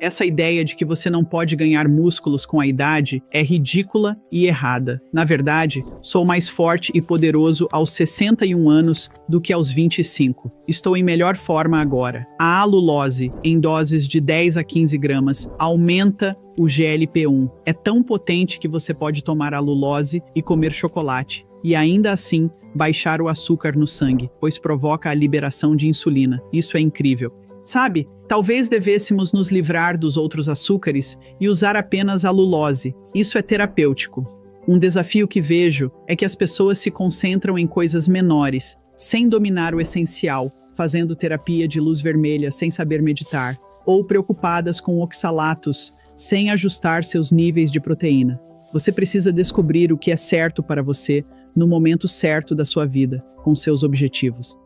Essa ideia de que você não pode ganhar músculos com a idade é ridícula e errada. Na verdade, sou mais forte e poderoso aos 61 anos do que aos 25. Estou em melhor forma agora. A alulose, em doses de 10 a 15 gramas, aumenta o GLP-1. É tão potente que você pode tomar alulose e comer chocolate, e ainda assim baixar o açúcar no sangue, pois provoca a liberação de insulina. Isso é incrível. Sabe, talvez devêssemos nos livrar dos outros açúcares e usar apenas a alulose. Isso é terapêutico. Um desafio que vejo é que as pessoas se concentram em coisas menores, sem dominar o essencial, fazendo terapia de luz vermelha sem saber meditar, ou preocupadas com oxalatos, sem ajustar seus níveis de proteína. Você precisa descobrir o que é certo para você no momento certo da sua vida, com seus objetivos.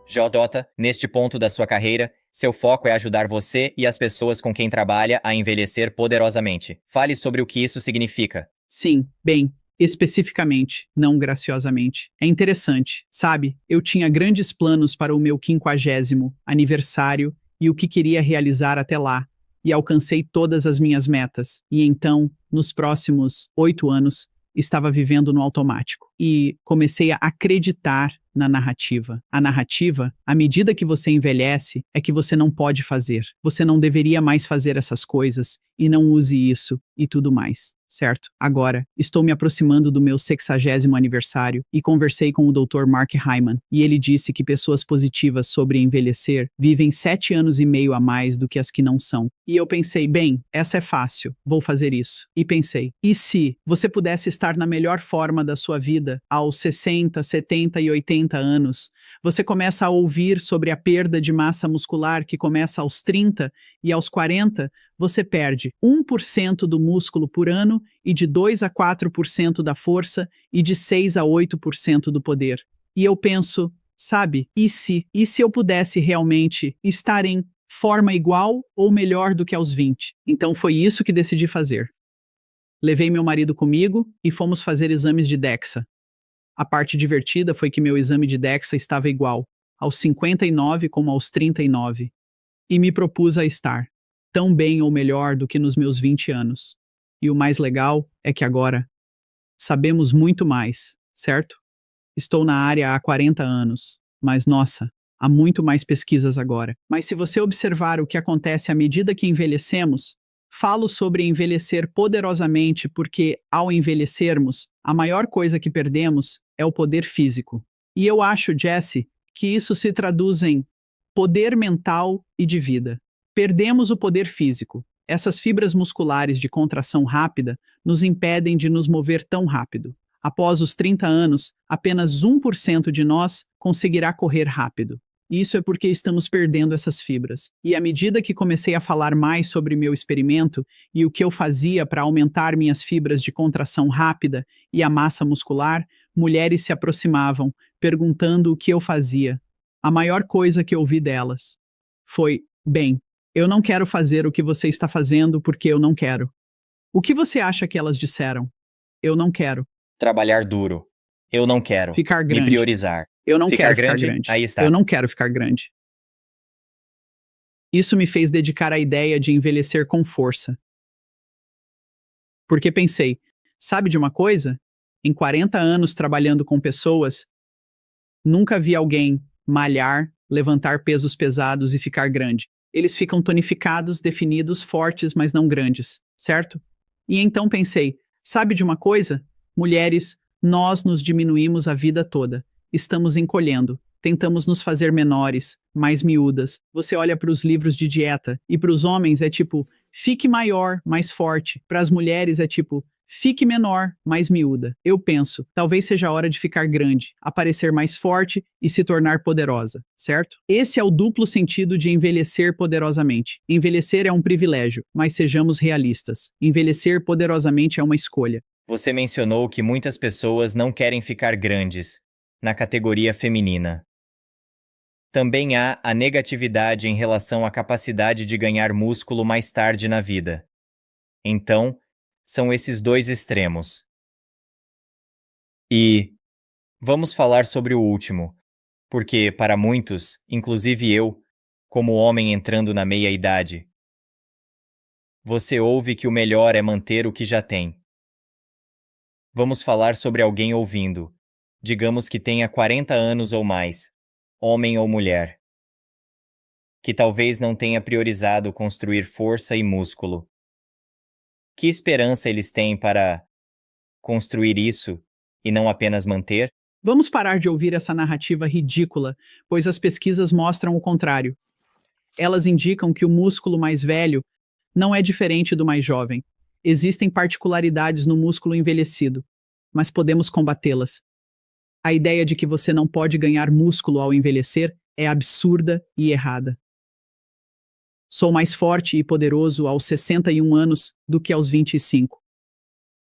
Jodota, neste ponto da sua carreira, seu foco é ajudar você e as pessoas com quem trabalha a envelhecer poderosamente. Fale sobre o que isso significa. Sim, bem, especificamente, não graciosamente. É interessante, sabe? Eu tinha grandes planos para o meu 50º aniversário e o que queria realizar até lá, e alcancei todas as minhas metas. E então, nos próximos 8 anos, estava vivendo no automático. E comecei a acreditar na narrativa. A narrativa, à medida que você envelhece, é que você não pode fazer. Você não deveria mais fazer essas coisas e não use isso e tudo mais, certo? Agora, estou me aproximando do meu 60º aniversário e conversei com o Dr. Mark Hyman e ele disse que pessoas positivas sobre envelhecer vivem 7 anos e meio a mais do que as que não são. E eu pensei, bem, essa é fácil, vou fazer isso. E pensei, e se você pudesse estar na melhor forma da sua vida aos 60, 70 e 80 anos, você começa a ouvir sobre a perda de massa muscular que começa aos 30 e aos 40, você perde 1% do músculo por ano e de 2 a 4% da força e de 6 a 8% do poder. E eu penso, sabe, e se eu pudesse realmente estar em forma igual ou melhor do que aos 20? Então foi isso que decidi fazer. Levei meu marido comigo e fomos fazer exames de DEXA. A parte divertida foi que meu exame de DEXA estava igual, aos 59 como aos 39. E me propus a estar tão bem ou melhor do que nos meus 20 anos. E o mais legal é que agora sabemos muito mais, certo? Estou na área há 40 anos, mas nossa, há muito mais pesquisas agora. Mas se você observar o que acontece à medida que envelhecemos, falo sobre envelhecer poderosamente porque, ao envelhecermos, a maior coisa que perdemos é o poder físico. E eu acho, Jesse, que isso se traduz em poder mental e de vida. Perdemos o poder físico. Essas fibras musculares de contração rápida nos impedem de nos mover tão rápido. Após os 30 anos, apenas 1% de nós conseguirá correr rápido. Isso é porque estamos perdendo essas fibras. E à medida que comecei a falar mais sobre meu experimento e o que eu fazia para aumentar minhas fibras de contração rápida e a massa muscular, mulheres se aproximavam, perguntando o que eu fazia. A maior coisa que ouvi delas foi: bem, eu não quero fazer o que você está fazendo porque eu não quero. O que você acha que elas disseram? Eu não quero. Trabalhar duro. Eu não quero. Ficar Me grande. priorizar. Eu não Ficar quero ficar grande? grande. Aí Eu está. não quero ficar grande. Isso me fez dedicar à ideia de envelhecer com força. Porque pensei, sabe de uma coisa? Em 40 anos trabalhando com pessoas, nunca vi alguém malhar, levantar pesos pesados e ficar grande. Eles ficam tonificados, definidos, fortes, mas não grandes, certo? E então pensei, sabe de uma coisa? Mulheres, nós nos diminuímos a vida toda. Estamos encolhendo. Tentamos nos fazer menores, mais miúdas. Você olha para os livros de dieta e para os homens é tipo, fique maior, mais forte. Para as mulheres é tipo, fique menor, mais miúda. Eu penso, talvez seja a hora de ficar grande, aparecer mais forte e se tornar poderosa, certo? Esse é o duplo sentido de envelhecer poderosamente. Envelhecer é um privilégio, mas sejamos realistas. Envelhecer poderosamente é uma escolha. Você mencionou que muitas pessoas não querem ficar grandes, na categoria feminina. Também há a negatividade em relação à capacidade de ganhar músculo mais tarde na vida. Então, são esses dois extremos. E vamos falar sobre o último, porque, para muitos, inclusive eu, como homem entrando na meia-idade, Você ouve que o melhor é manter o que já tem. Vamos falar sobre alguém ouvindo. Digamos que tenha 40 anos ou mais, homem ou mulher, que talvez não tenha priorizado construir força e músculo. Que esperança eles têm para construir isso e não apenas manter? Vamos parar de ouvir essa narrativa ridícula, pois as pesquisas mostram o contrário. Elas indicam que o músculo mais velho não é diferente do mais jovem. Existem particularidades no músculo envelhecido, mas podemos combatê-las. A ideia de que você não pode ganhar músculo ao envelhecer é absurda e errada. Sou mais forte e poderoso aos 61 anos do que aos 25.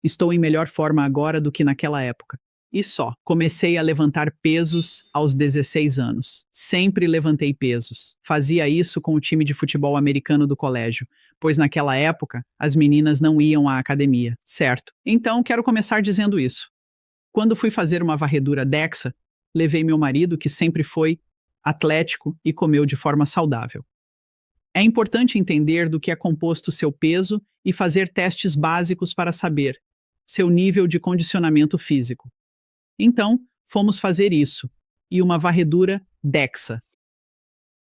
Estou em melhor forma agora do que naquela época. E só, comecei a levantar pesos aos 16 anos. Sempre levantei pesos. Fazia isso com o time de futebol americano do colégio, pois naquela época as meninas não iam à academia, certo? Então quero começar dizendo isso. Quando fui fazer uma varredura DEXA, levei meu marido, que sempre foi atlético e comeu de forma saudável. É importante entender do que é composto seu peso e fazer testes básicos para saber seu nível de condicionamento físico. Então, fomos fazer isso, e uma varredura DEXA.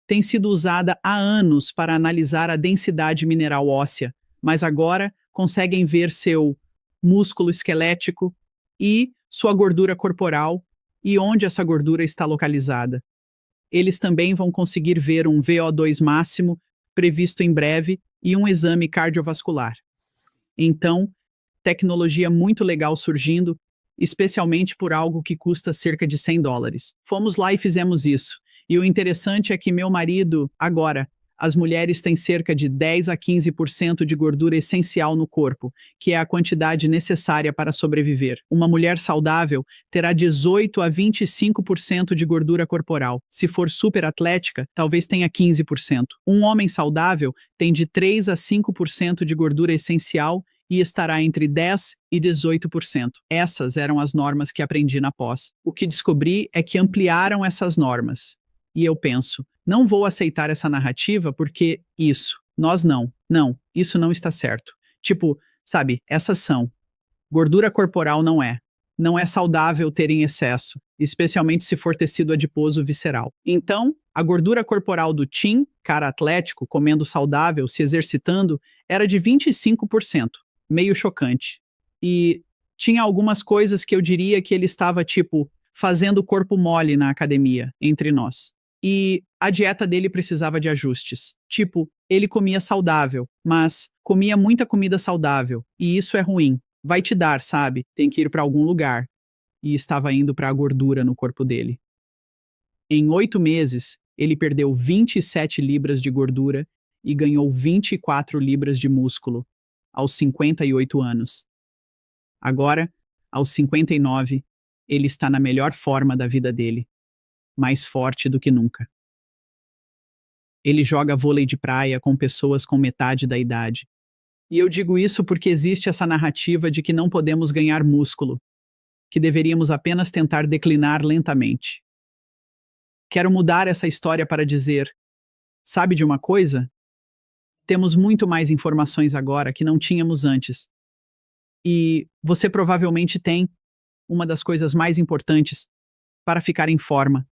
Tem sido usada há anos para analisar a densidade mineral óssea, mas agora conseguem ver seu músculo esquelético e sua gordura corporal e onde essa gordura está localizada. Eles também vão conseguir ver um VO2 máximo previsto em breve e um exame cardiovascular. Então, tecnologia muito legal surgindo, especialmente por algo que custa cerca de $100. Fomos lá e fizemos isso. E o interessante é que meu marido, agora, as mulheres têm cerca de 10 a 15% de gordura essencial no corpo, que é a quantidade necessária para sobreviver. Uma mulher saudável terá 18 a 25% de gordura corporal. Se for super atlética, talvez tenha 15%. Um homem saudável tem de 3 a 5% de gordura essencial e estará entre 10 e 18%. Essas eram as normas que aprendi na pós. O que descobri é que ampliaram essas normas. E eu penso, não vou aceitar essa narrativa porque nós não, isso não está certo. Tipo, sabe, essas são. Gordura corporal não é. Não é saudável ter em excesso, especialmente se for tecido adiposo visceral. Então, a gordura corporal do Tim, cara atlético, comendo saudável, se exercitando, era de 25%. Meio chocante. E tinha algumas coisas que eu diria que ele estava, tipo, fazendo corpo mole na academia, entre nós. E a dieta dele precisava de ajustes. Tipo, ele comia saudável, mas comia muita comida saudável, e isso é ruim. Vai te dar, sabe? Tem que ir para algum lugar. E estava indo para a gordura no corpo dele. Em 8 meses, ele perdeu 27 libras de gordura e ganhou 24 libras de músculo, aos 58 anos. Agora, aos 59, ele está na melhor forma da vida dele, mais forte do que nunca. Ele joga vôlei de praia com pessoas com metade da idade. E eu digo isso porque existe essa narrativa de que não podemos ganhar músculo, que deveríamos apenas tentar declinar lentamente. Quero mudar essa história para dizer, sabe de uma coisa? Temos muito mais informações agora que não tínhamos antes. E você provavelmente tem uma das coisas mais importantes para ficar em forma.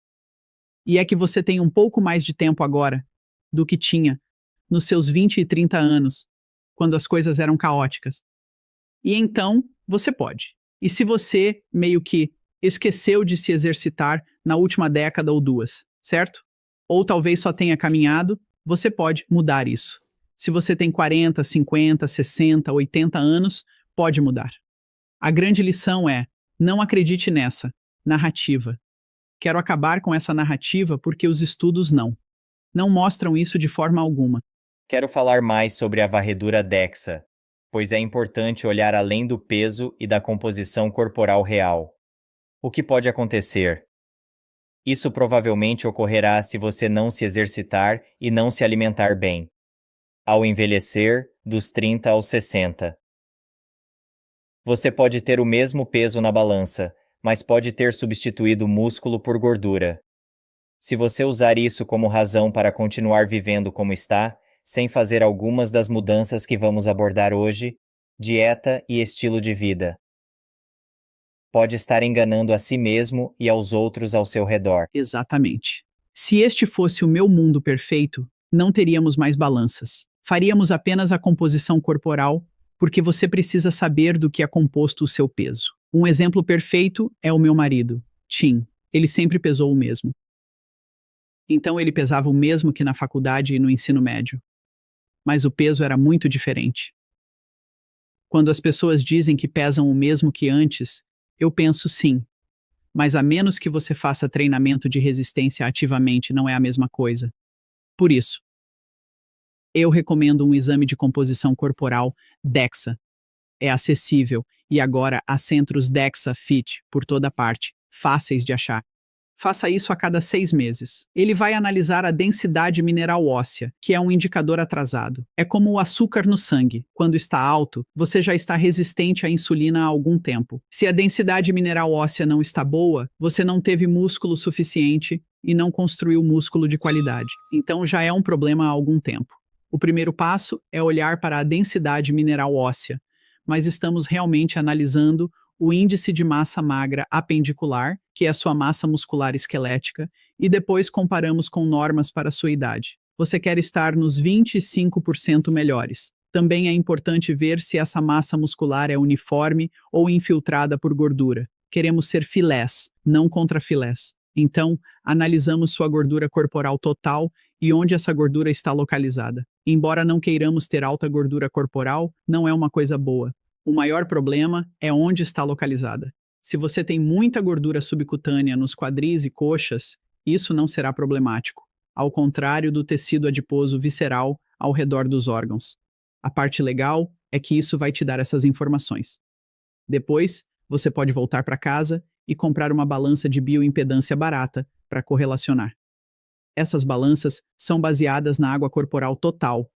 E é que você tem um pouco mais de tempo agora do que tinha nos seus 20 e 30 anos, quando as coisas eram caóticas. E então, você pode. E se você meio que esqueceu de se exercitar na última década ou duas, certo? Ou talvez só tenha caminhado, você pode mudar isso. Se você tem 40, 50, 60, 80 anos, pode mudar. A grande lição é, não acredite nessa narrativa. Quero acabar com essa narrativa porque os estudos não mostram isso de forma alguma. Quero falar mais sobre a varredura DEXA, pois é importante olhar além do peso e da composição corporal real. O que pode acontecer? Isso provavelmente ocorrerá se você não se exercitar e não se alimentar bem. Ao envelhecer, dos 30 aos 60. Você pode ter o mesmo peso na balança, mas pode ter substituído músculo por gordura. Se você usar isso como razão para continuar vivendo como está, sem fazer algumas das mudanças que vamos abordar hoje, dieta e estilo de vida. Pode estar enganando a si mesmo e aos outros ao seu redor. Exatamente. Se este fosse o meu mundo perfeito, não teríamos mais balanças. Faríamos apenas a composição corporal, porque você precisa saber do que é composto o seu peso. Um exemplo perfeito é o meu marido, Tim. Ele sempre pesou o mesmo. Então ele pesava o mesmo que na faculdade e no ensino médio. Mas o peso era muito diferente. Quando as pessoas dizem que pesam o mesmo que antes, eu penso sim. Mas a menos que você faça treinamento de resistência ativamente, não é a mesma coisa. Por isso, eu recomendo um exame de composição corporal DEXA. É acessível e agora há centros DEXA Fit por toda parte, fáceis de achar. Faça isso a cada 6 meses. Ele vai analisar a densidade mineral óssea, que é um indicador atrasado. É como o açúcar no sangue. Quando está alto, você já está resistente à insulina há algum tempo. Se a densidade mineral óssea não está boa, você não teve músculo suficiente e não construiu músculo de qualidade. Então já é um problema há algum tempo. O primeiro passo é olhar para a densidade mineral óssea, mas estamos realmente analisando o índice de massa magra apendicular, que é a sua massa muscular esquelética, e depois comparamos com normas para a sua idade. Você quer estar nos 25% melhores. Também é importante ver se essa massa muscular é uniforme ou infiltrada por gordura. Queremos ser filés, não contra filés. Então, analisamos sua gordura corporal total e onde essa gordura está localizada. Embora não queiramos ter alta gordura corporal, não é uma coisa boa. O maior problema é onde está localizada. Se você tem muita gordura subcutânea nos quadris e coxas, isso não será problemático, ao contrário do tecido adiposo visceral ao redor dos órgãos. A parte legal é que isso vai te dar essas informações. Depois, você pode voltar para casa e comprar uma balança de bioimpedância barata para correlacionar. Essas balanças são baseadas na água corporal total,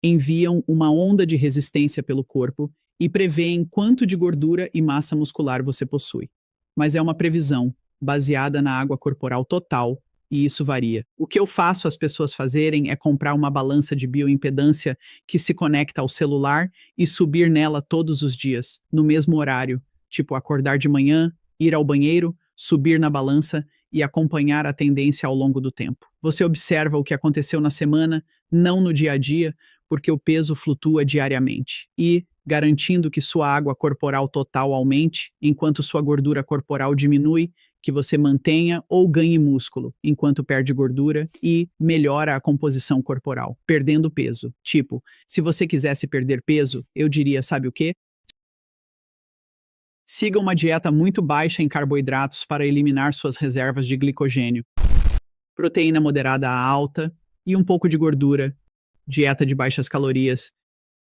enviam uma onda de resistência pelo corpo e prevêem quanto de gordura e massa muscular você possui. Mas é uma previsão, baseada na água corporal total, e isso varia. O que eu faço as pessoas fazerem é comprar uma balança de bioimpedância que se conecta ao celular e subir nela todos os dias, no mesmo horário, tipo acordar de manhã, ir ao banheiro, subir na balança e acompanhar a tendência ao longo do tempo. Você observa o que aconteceu na semana, não no dia a dia, porque o peso flutua diariamente. E, garantindo que sua água corporal total aumente, enquanto sua gordura corporal diminui, que você mantenha ou ganhe músculo, enquanto perde gordura e melhora a composição corporal, perdendo peso. Tipo, se você quisesse perder peso, eu diria, sabe o quê? Siga uma dieta muito baixa em carboidratos para eliminar suas reservas de glicogênio. Proteína moderada a alta e um pouco de gordura. Dieta de baixas calorias.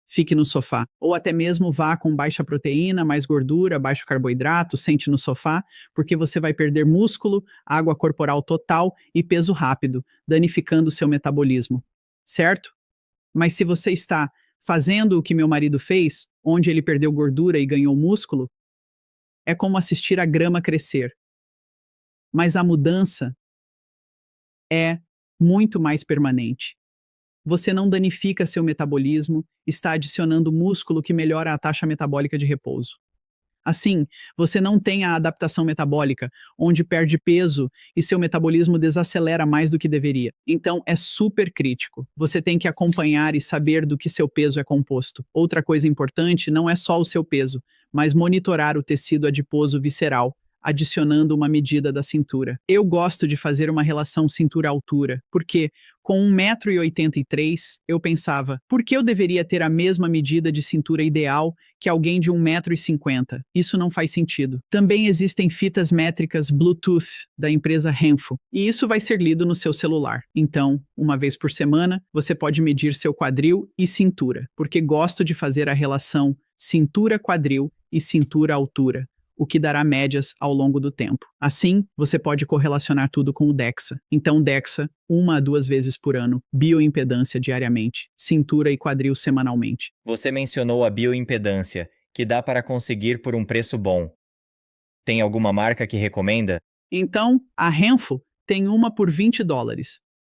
Fique no sofá. Ou até mesmo vá com baixa proteína, mais gordura, baixo carboidrato, sente no sofá, porque você vai perder músculo, água corporal total e peso rápido, danificando o seu metabolismo. Certo? Mas se você está fazendo o que meu marido fez, onde ele perdeu gordura e ganhou músculo, é como assistir a grama crescer. Mas a mudança é muito mais permanente. Você não danifica seu metabolismo, está adicionando músculo que melhora a taxa metabólica de repouso. Assim, você não tem a adaptação metabólica, onde perde peso e seu metabolismo desacelera mais do que deveria. Então, é super crítico. Você tem que acompanhar e saber do que seu peso é composto. Outra coisa importante não é só o seu peso, mas monitorar o tecido adiposo visceral, adicionando uma medida da cintura. Eu gosto de fazer uma relação cintura-altura, porque com 1,83 m eu pensava, por que eu deveria ter a mesma medida de cintura ideal que alguém de 1,50 m? Isso não faz sentido. Também existem fitas métricas Bluetooth da empresa Renfo, e isso vai ser lido no seu celular. Então, uma vez por semana, você pode medir seu quadril e cintura, porque gosto de fazer a relação cintura-quadril e cintura-altura, o que dará médias ao longo do tempo. Assim, você pode correlacionar tudo com o DEXA. Então, DEXA, 1 a 2 vezes por ano, bioimpedância diariamente, cintura e quadril semanalmente. Você mencionou a bioimpedância, que dá para conseguir por um preço bom. Tem alguma marca que recomenda? Então, a Renfo tem uma por $20.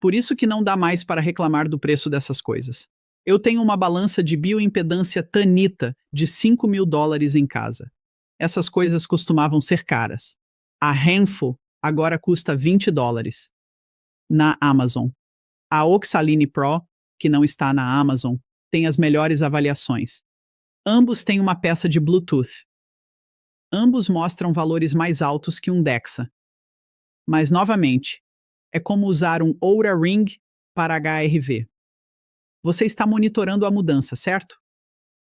Por isso que não dá mais para reclamar do preço dessas coisas. Eu tenho uma balança de bioimpedância Tanita de $5.000 em casa. Essas coisas costumavam ser caras. A Handful agora custa $20 na Amazon. A Oxaline Pro, que não está na Amazon, tem as melhores avaliações. Ambos têm uma peça de Bluetooth. Ambos mostram valores mais altos que um Dexa. Mas, novamente, é como usar um Oura Ring para HRV. Você está monitorando a mudança, certo?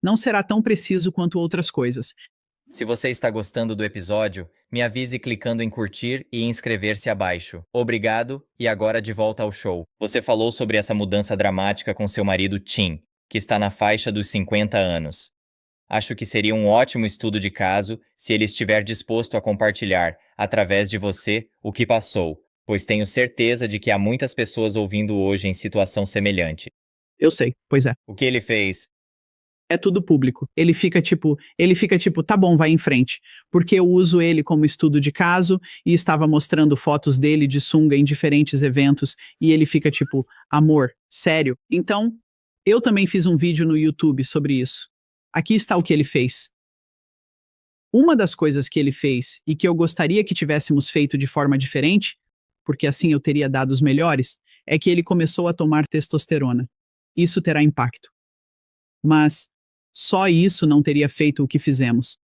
Não será tão preciso quanto outras coisas. Se você está gostando do episódio, me avise clicando em curtir e inscrever-se abaixo. Obrigado, e agora de volta ao show. Você falou sobre essa mudança dramática com seu marido Tim, que está na faixa dos 50 anos. Acho que seria um ótimo estudo de caso se ele estiver disposto a compartilhar, através de você, o que passou, pois tenho certeza de que há muitas pessoas ouvindo hoje em situação semelhante. Eu sei, pois é. O que ele fez? É tudo público. Ele fica tipo, tá bom, vai em frente. Porque eu uso ele como estudo de caso e estava mostrando fotos dele de sunga em diferentes eventos e ele fica tipo, amor, sério? Então, eu também fiz um vídeo no YouTube sobre isso. Aqui está o que ele fez. Uma das coisas que ele fez e que eu gostaria que tivéssemos feito de forma diferente, porque assim eu teria dados melhores, é que ele começou a tomar testosterona. Isso terá impacto. Mas só isso não teria feito o que fizemos.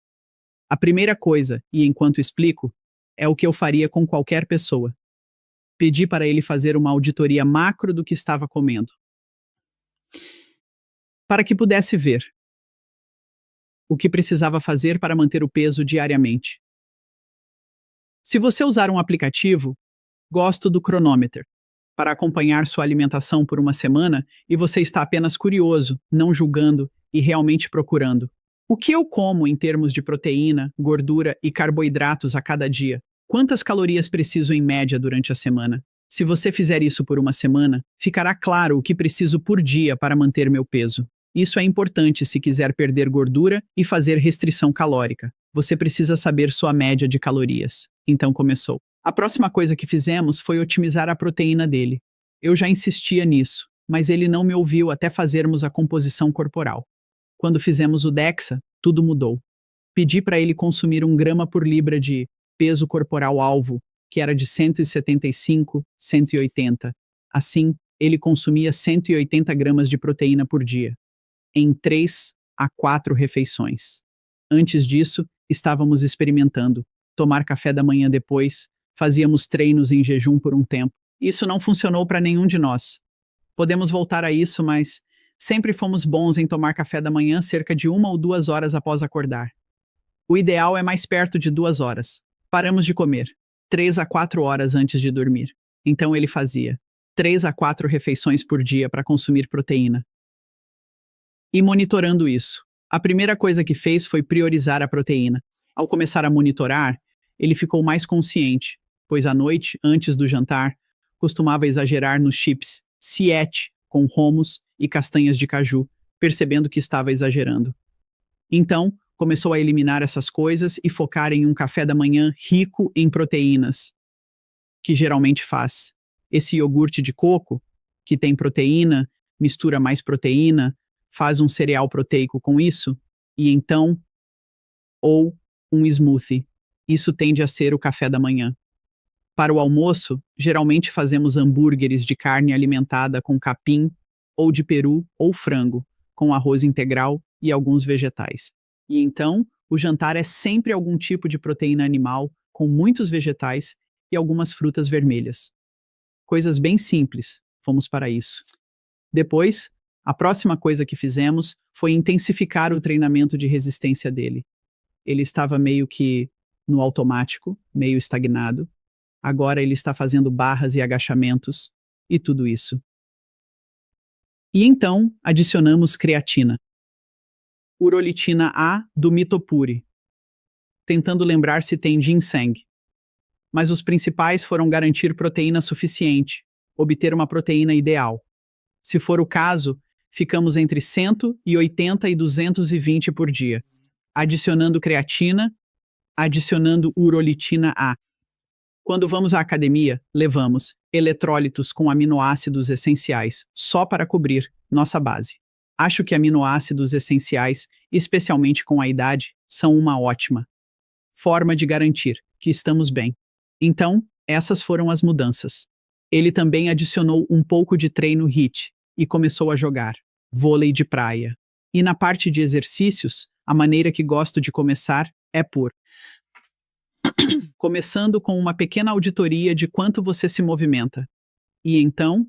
A primeira coisa, e enquanto explico, é o que eu faria com qualquer pessoa. Pedi para ele fazer uma auditoria macro do que estava comendo. Para que pudesse ver o que precisava fazer para manter o peso diariamente. Se você usar um aplicativo, gosto do Chronometer, para acompanhar sua alimentação por uma semana e você está apenas curioso, não julgando e realmente procurando. O que eu como em termos de proteína, gordura e carboidratos a cada dia? Quantas calorias preciso em média durante a semana? Se você fizer isso por uma semana, ficará claro o que preciso por dia para manter meu peso. Isso é importante se quiser perder gordura e fazer restrição calórica. Você precisa saber sua média de calorias. Então começou. A próxima coisa que fizemos foi otimizar a proteína dele. Eu já insistia nisso, mas ele não me ouviu até fazermos a composição corporal. Quando fizemos o DEXA, tudo mudou. Pedi para ele consumir 1 grama por libra de peso corporal alvo, que era de 175, 180. Assim, ele consumia 180 gramas de proteína por dia, em 3 a 4 refeições. Antes disso, estávamos experimentando. Tomar café da manhã depois, fazíamos treinos em jejum por um tempo. Isso não funcionou para nenhum de nós. Podemos voltar a isso, mas sempre fomos bons em tomar café da manhã cerca de 1 ou 2 horas após acordar. O ideal é mais perto de 2 horas. Paramos de comer 3 a 4 horas antes de dormir. Então ele fazia 3 a 4 refeições por dia para consumir proteína. E monitorando isso, a primeira coisa que fez foi priorizar a proteína. Ao começar a monitorar, ele ficou mais consciente, pois à noite, antes do jantar, costumava exagerar nos chips Siete com romos e castanhas de caju, percebendo que estava exagerando. Então, começou a eliminar essas coisas e focar em um café da manhã rico em proteínas, que geralmente faz esse iogurte de coco, que tem proteína, mistura mais proteína, faz um cereal proteico com isso, e então, ou um smoothie. Isso tende a ser o café da manhã. Para o almoço, geralmente fazemos hambúrgueres de carne alimentada com capim, ou de peru ou frango, com arroz integral e alguns vegetais. E então, o jantar é sempre algum tipo de proteína animal, com muitos vegetais e algumas frutas vermelhas. Coisas bem simples, fomos para isso. Depois, a próxima coisa que fizemos foi intensificar o treinamento de resistência dele. Ele estava meio que no automático, meio estagnado. Agora ele está fazendo barras e agachamentos e tudo isso. E então adicionamos creatina. Urolitina A do Mitopuri, tentando lembrar se tem ginseng. Mas os principais foram garantir proteína suficiente, obter uma proteína ideal. Se for o caso, ficamos entre 180 e 220 por dia, adicionando creatina, adicionando urolitina A. Quando vamos à academia, levamos eletrólitos com aminoácidos essenciais, só para cobrir nossa base. Acho que aminoácidos essenciais, especialmente com a idade, são uma ótima forma de garantir que estamos bem. Então, essas foram as mudanças. Ele também adicionou um pouco de treino HIIT e começou a jogar vôlei de praia. E na parte de exercícios, a maneira que gosto de começar é por começando com uma pequena auditoria de quanto você se movimenta. E então,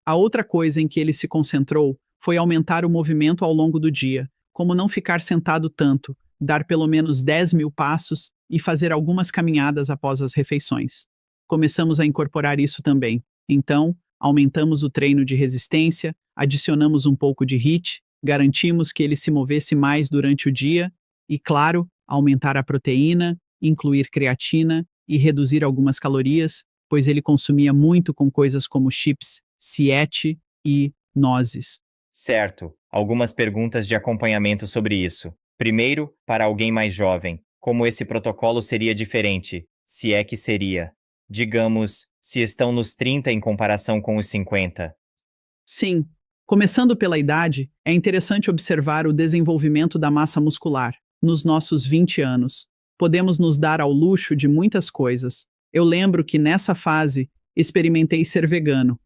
a outra coisa em que ele se concentrou foi aumentar o movimento ao longo do dia, como não ficar sentado tanto, dar pelo menos 10.000 passos e fazer algumas caminhadas após as refeições. Começamos a incorporar isso também. Então, aumentamos o treino de resistência, adicionamos um pouco de HIIT, garantimos que ele se movesse mais durante o dia e, claro, aumentar a proteína, incluir creatina e reduzir algumas calorias, pois ele consumia muito com coisas como chips, siete e nozes. Certo. Algumas perguntas de acompanhamento sobre isso. Primeiro, para alguém mais jovem, como esse protocolo seria diferente, se é que seria? Digamos, se estão nos 30 em comparação com os 50. Sim, começando pela idade, é interessante observar o desenvolvimento da massa muscular. Nos nossos 20 anos, podemos nos dar ao luxo de muitas coisas. Eu lembro que nessa fase, experimentei ser vegano,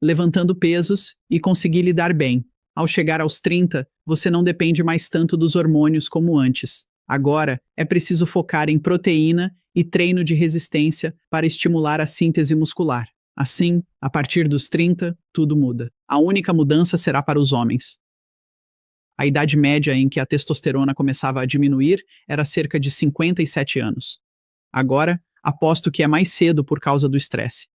levantando pesos e consegui lidar bem. Ao chegar aos 30, você não depende mais tanto dos hormônios como antes. Agora, é preciso focar em proteína e treino de resistência para estimular a síntese muscular. Assim, a partir dos 30, tudo muda. A única mudança será para os homens. A idade média em que a testosterona começava a diminuir era cerca de 57 anos. Agora, aposto que é mais cedo por causa do estresse.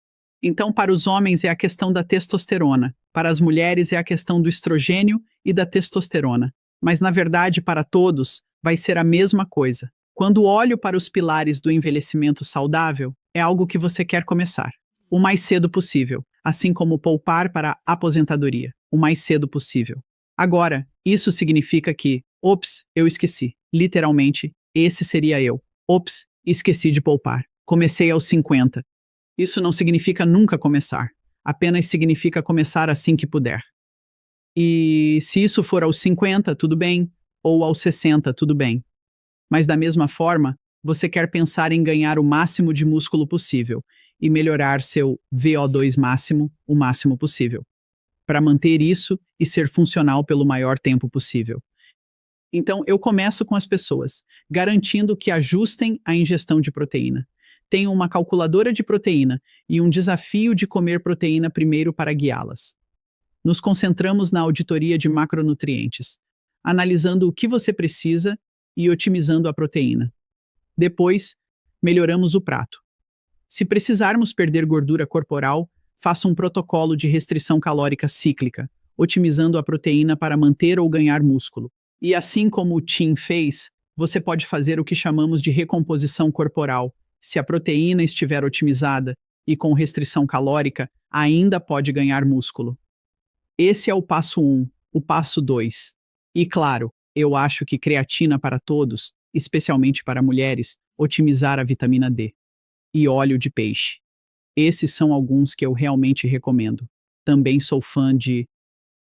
Então, para os homens é a questão da testosterona, para as mulheres é a questão do estrogênio e da testosterona. Mas, na verdade, para todos, vai ser a mesma coisa. Quando olho para os pilares do envelhecimento saudável, é algo que você quer começar o mais cedo possível, assim como poupar para a aposentadoria, o mais cedo possível. Agora, isso significa que, ops, eu esqueci. Literalmente, esse seria eu. Ops, esqueci de poupar. Comecei aos 50. Isso não significa nunca começar. Apenas significa começar assim que puder. E se isso for aos 50, tudo bem. Ou aos 60, tudo bem. Mas da mesma forma, você quer pensar em ganhar o máximo de músculo possível e melhorar seu VO2 máximo o máximo possível, para manter isso e ser funcional pelo maior tempo possível. Então, eu começo com as pessoas, garantindo que ajustem a ingestão de proteína. Tenho uma calculadora de proteína e um desafio de comer proteína primeiro para guiá-las. Nos concentramos na auditoria de macronutrientes, analisando o que você precisa e otimizando a proteína. Depois, melhoramos o prato. Se precisarmos perder gordura corporal, faça um protocolo de restrição calórica cíclica, otimizando a proteína para manter ou ganhar músculo. E assim como o Tim fez, você pode fazer o que chamamos de recomposição corporal. Se a proteína estiver otimizada e com restrição calórica, ainda pode ganhar músculo. Esse é o passo 1, o passo 2. E claro, eu acho que creatina para todos, especialmente para mulheres, otimizar a vitamina D. E óleo de peixe. Esses são alguns que eu realmente recomendo. Também sou fã de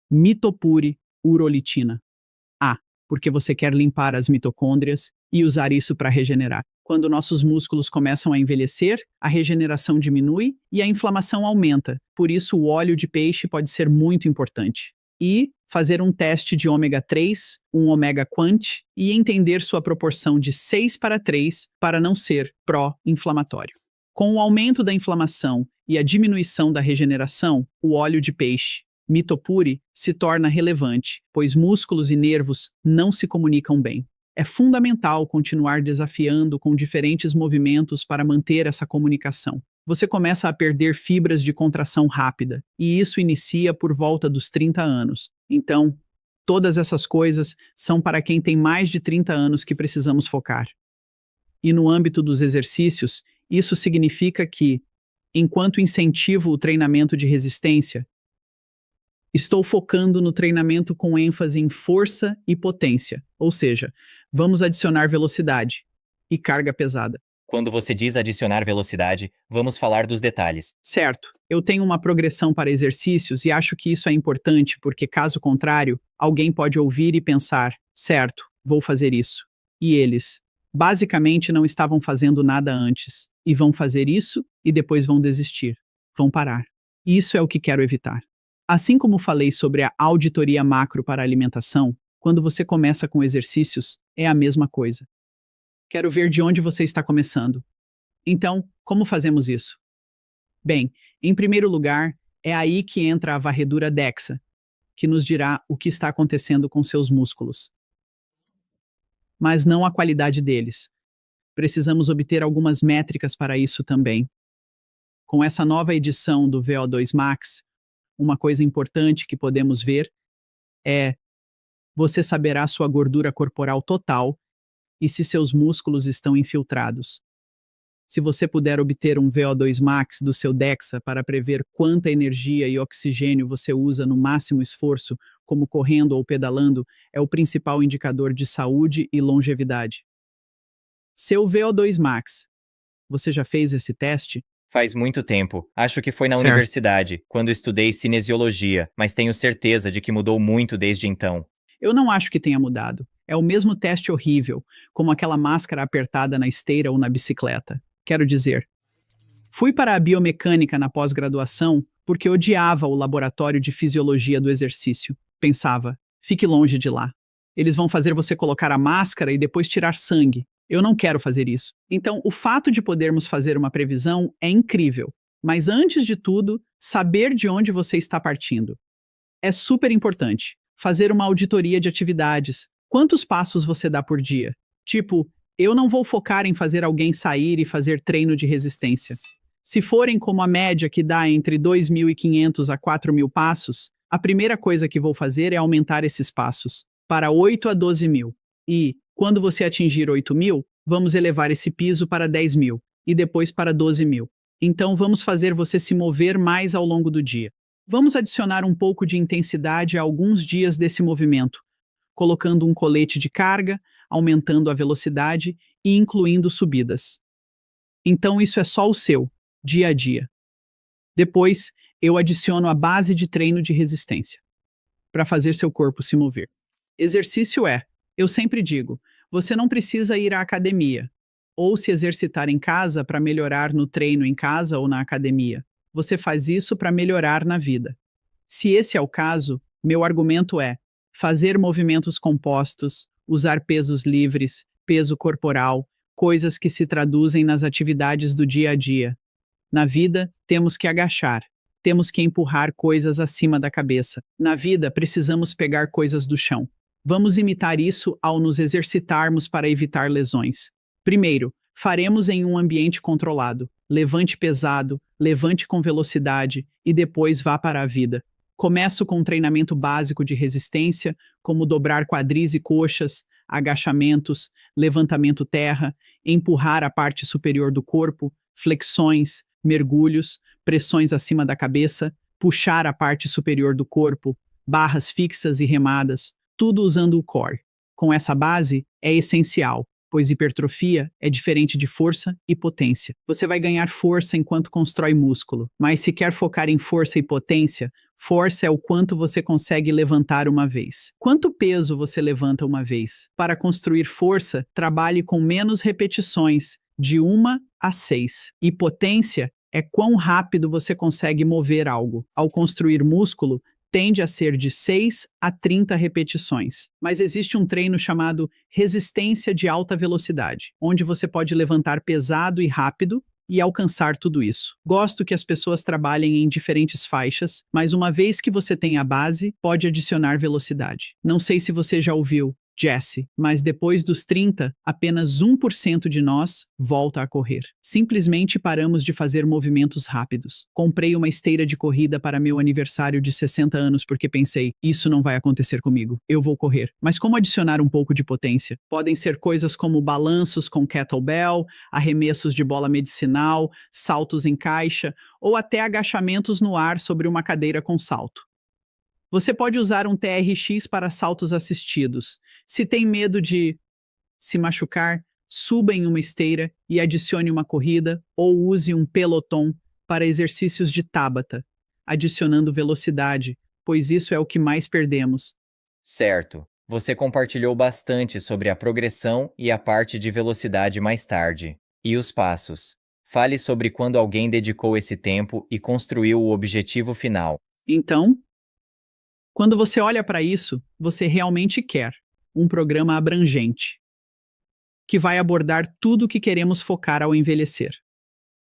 mitopuri urolitina. Porque você quer limpar as mitocôndrias e usar isso para regenerar. Quando nossos músculos começam a envelhecer, a regeneração diminui e a inflamação aumenta. Por isso, o óleo de peixe pode ser muito importante. E fazer um teste de ômega 3, um ômega quant, e entender sua proporção de 6:3 para não ser pró-inflamatório. Com o aumento da inflamação e a diminuição da regeneração, o óleo de peixe, mitopuri, se torna relevante, pois músculos e nervos não se comunicam bem. É fundamental continuar desafiando com diferentes movimentos para manter essa comunicação. Você começa a perder fibras de contração rápida, e isso inicia por volta dos 30 anos. Então, todas essas coisas são para quem tem mais de 30 anos que precisamos focar. E no âmbito dos exercícios, isso significa que, enquanto incentivo o treinamento de resistência, estou focando no treinamento com ênfase em força e potência, ou seja, vamos adicionar velocidade e carga pesada. Quando você diz adicionar velocidade, vamos falar dos detalhes. Certo, eu tenho uma progressão para exercícios e acho que isso é importante porque, caso contrário, alguém pode ouvir e pensar: certo, vou fazer isso. E eles, basicamente, não estavam fazendo nada antes, e vão fazer isso e depois vão desistir, vão parar. Isso é o que quero evitar. Assim como falei sobre a auditoria macro para a alimentação, quando você começa com exercícios, é a mesma coisa. Quero ver de onde você está começando. Então, como fazemos isso? Bem, em primeiro lugar, é aí que entra a varredura DEXA, que nos dirá o que está acontecendo com seus músculos, mas não a qualidade deles. Precisamos obter algumas métricas para isso também. Com essa nova edição do VO2 Max, uma coisa importante que podemos ver é: você saberá sua gordura corporal total e se seus músculos estão infiltrados. Se você puder obter um VO2 max do seu DEXA para prever quanta energia e oxigênio você usa no máximo esforço, como correndo ou pedalando, é o principal indicador de saúde e longevidade. Seu VO2 max. Você já fez esse teste? Faz muito tempo. Acho que foi na Certo. universidade, quando estudei cinesiologia, mas tenho certeza de que mudou muito desde então. Eu não acho que tenha mudado. É o mesmo teste horrível, como aquela máscara apertada na esteira ou na bicicleta. Quero dizer, fui para a biomecânica na pós-graduação porque odiava o laboratório de fisiologia do exercício. Pensava, fique longe de lá. Eles vão fazer você colocar a máscara e depois tirar sangue. Eu não quero fazer isso. Então, o fato de podermos fazer uma previsão é incrível. Mas antes de tudo, saber de onde você está partindo. É super importante. Fazer uma auditoria de atividades. Quantos passos você dá por dia? Tipo, eu não vou focar em fazer alguém sair e fazer treino de resistência. Se forem como a média que dá entre 2.500 a 4.000 passos, a primeira coisa que vou fazer é aumentar esses passos para 8 a 12 mil. E, quando você atingir 8.000, vamos elevar esse piso para 10.000 e depois para 12.000. Então vamos fazer você se mover mais ao longo do dia. Vamos adicionar um pouco de intensidade a alguns dias desse movimento, colocando um colete de carga, aumentando a velocidade e incluindo subidas. Então isso é só o seu, dia a dia. Depois, eu adiciono a base de treino de resistência, para fazer seu corpo se mover. Exercício eu sempre digo, você não precisa ir à academia, ou se exercitar em casa para melhorar no treino em casa ou na academia. Você faz isso para melhorar na vida. Se esse é o caso, meu argumento é fazer movimentos compostos, usar pesos livres, peso corporal, coisas que se traduzem nas atividades do dia a dia. Na vida, temos que agachar, temos que empurrar coisas acima da cabeça. Na vida, precisamos pegar coisas do chão. Vamos imitar isso ao nos exercitarmos para evitar lesões. Primeiro, faremos em um ambiente controlado. Levante pesado, levante com velocidade e depois vá para a vida. Começo com um treinamento básico de resistência, como dobrar quadris e coxas, agachamentos, levantamento terra, empurrar a parte superior do corpo, flexões, mergulhos, pressões acima da cabeça, puxar a parte superior do corpo, barras fixas e remadas, tudo usando o core. Com essa base, é essencial, pois hipertrofia é diferente de força e potência. Você vai ganhar força enquanto constrói músculo, mas se quer focar em força e potência, força é o quanto você consegue levantar uma vez. Quanto peso você levanta uma vez? Para construir força, trabalhe com menos repetições, de 1 a 6. E potência é quão rápido você consegue mover algo. Ao construir músculo, tende a ser de 6 a 30 repetições. Mas existe um treino chamado resistência de alta velocidade, onde você pode levantar pesado e rápido e alcançar tudo isso. Gosto que as pessoas trabalhem em diferentes faixas, mas uma vez que você tem a base, pode adicionar velocidade. Não sei se você já ouviu, Jesse, mas depois dos 30, apenas 1% de nós volta a correr. Simplesmente paramos de fazer movimentos rápidos. Comprei uma esteira de corrida para meu aniversário de 60 anos porque pensei, isso não vai acontecer comigo, eu vou correr. Mas como adicionar um pouco de potência? Podem ser coisas como balanços com kettlebell, arremessos de bola medicinal, saltos em caixa ou até agachamentos no ar sobre uma cadeira com salto. Você pode usar um TRX para saltos assistidos. Se tem medo de se machucar, suba em uma esteira e adicione uma corrida ou use um Peloton para exercícios de Tabata, adicionando velocidade, pois isso é o que mais perdemos. Certo. Você compartilhou bastante sobre a progressão e a parte de velocidade mais tarde. E os passos. Fale sobre quando alguém dedicou esse tempo e construiu o objetivo final. Então, quando você olha para isso, você realmente quer um programa abrangente, que vai abordar tudo o que queremos focar ao envelhecer.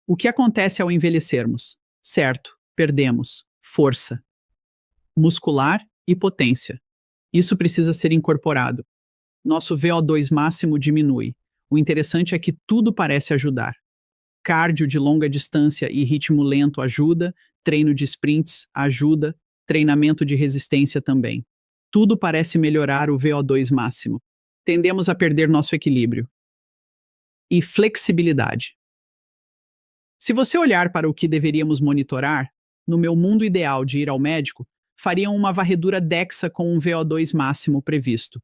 O que acontece ao envelhecermos? Certo, perdemos força muscular e potência. Isso precisa ser incorporado. Nosso VO2 máximo diminui. O interessante é que tudo parece ajudar. Cardio de longa distância e ritmo lento ajuda, treino de sprints ajuda, treinamento de resistência também. Tudo parece melhorar o VO2 máximo. Tendemos a perder nosso equilíbrio. E flexibilidade. Se você olhar para o que deveríamos monitorar, no meu mundo ideal de ir ao médico, fariam uma varredura DEXA com um VO2 máximo previsto.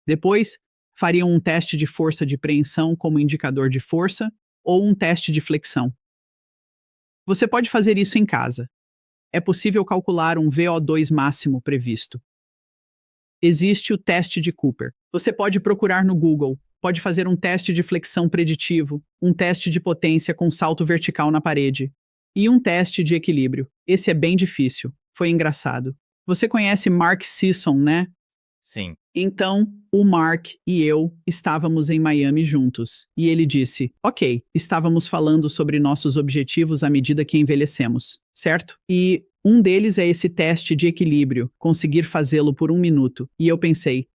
Depois, fariam um teste de força de preensão como indicador de força ou um teste de flexão. Você pode fazer isso em casa. É possível calcular um VO2 máximo previsto. Existe o teste de Cooper. Você pode procurar no Google, pode fazer um teste de flexão preditivo, um teste de potência com salto vertical na parede e um teste de equilíbrio. Esse é bem difícil. Foi engraçado. Você conhece Mark Sisson, né? Sim. Então, o Mark e eu estávamos em Miami juntos. E ele disse, ok, estávamos falando sobre nossos objetivos à medida que envelhecemos, certo? E um deles é esse teste de equilíbrio, conseguir fazê-lo por 1 minuto. E eu pensei,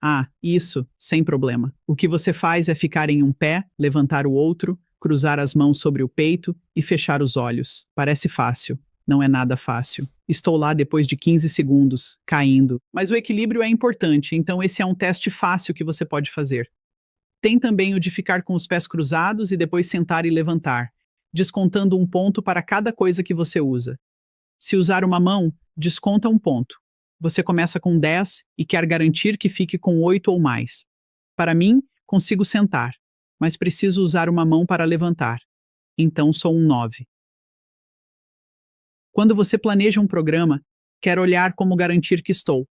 isso, sem problema. O que você faz é ficar em um pé, levantar o outro, cruzar as mãos sobre o peito e fechar os olhos. Parece fácil. Não é nada fácil. Estou lá depois de 15 segundos, caindo. Mas o equilíbrio é importante, então esse é um teste fácil que você pode fazer. Tem também o de ficar com os pés cruzados e depois sentar e levantar, descontando um ponto para cada coisa que você usa. Se usar uma mão, desconta um ponto. Você começa com 10 e quer garantir que fique com 8 ou mais. Para mim, consigo sentar, mas preciso usar uma mão para levantar. Então sou um 9. Quando você planeja um programa, quer olhar como garantir que estou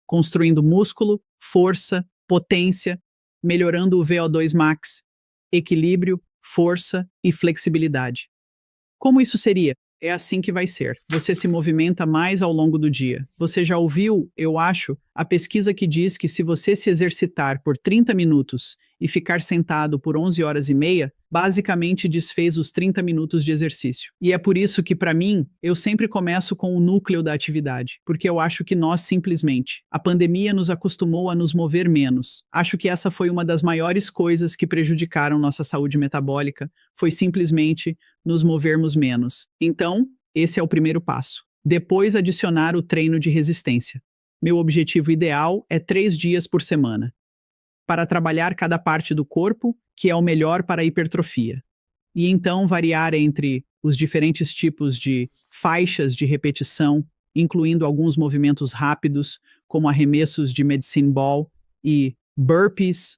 construindo músculo, força, potência, melhorando o VO2 max, equilíbrio, força e flexibilidade. Como isso seria? É assim que vai ser. Você se movimenta mais ao longo do dia. Você já ouviu, eu acho, a pesquisa que diz que se você se exercitar por 30 minutos e ficar sentado por 11 horas e meia, basicamente desfez os 30 minutos de exercício. E é por isso que, para mim, eu sempre começo com o núcleo da atividade, porque eu acho que nós simplesmente, a pandemia nos acostumou a nos mover menos. Acho que essa foi uma das maiores coisas que prejudicaram nossa saúde metabólica, foi simplesmente nos movermos menos. Então, esse é o primeiro passo. Depois, adicionar o treino de resistência. Meu objetivo ideal é 3 dias por semana, para trabalhar cada parte do corpo, que é o melhor para a hipertrofia. E então variar entre os diferentes tipos de faixas de repetição, incluindo alguns movimentos rápidos, como arremessos de medicine ball e burpees,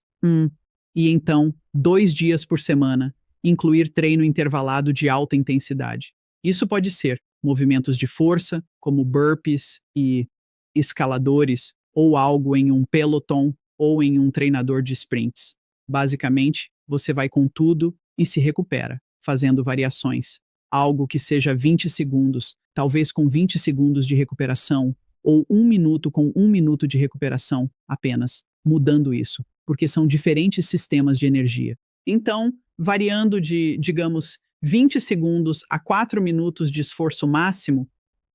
e então 2 dias por semana, incluir treino intervalado de alta intensidade. Isso pode ser movimentos de força, como burpees e escaladores, ou algo em um Peloton ou em um treinador de sprints. Basicamente, você vai com tudo e se recupera, fazendo variações. Algo que seja 20 segundos, talvez com 20 segundos de recuperação, ou 1 minuto com 1 minuto de recuperação apenas, mudando isso, porque são diferentes sistemas de energia. Então, variando de, digamos, 20 segundos a 4 minutos de esforço máximo,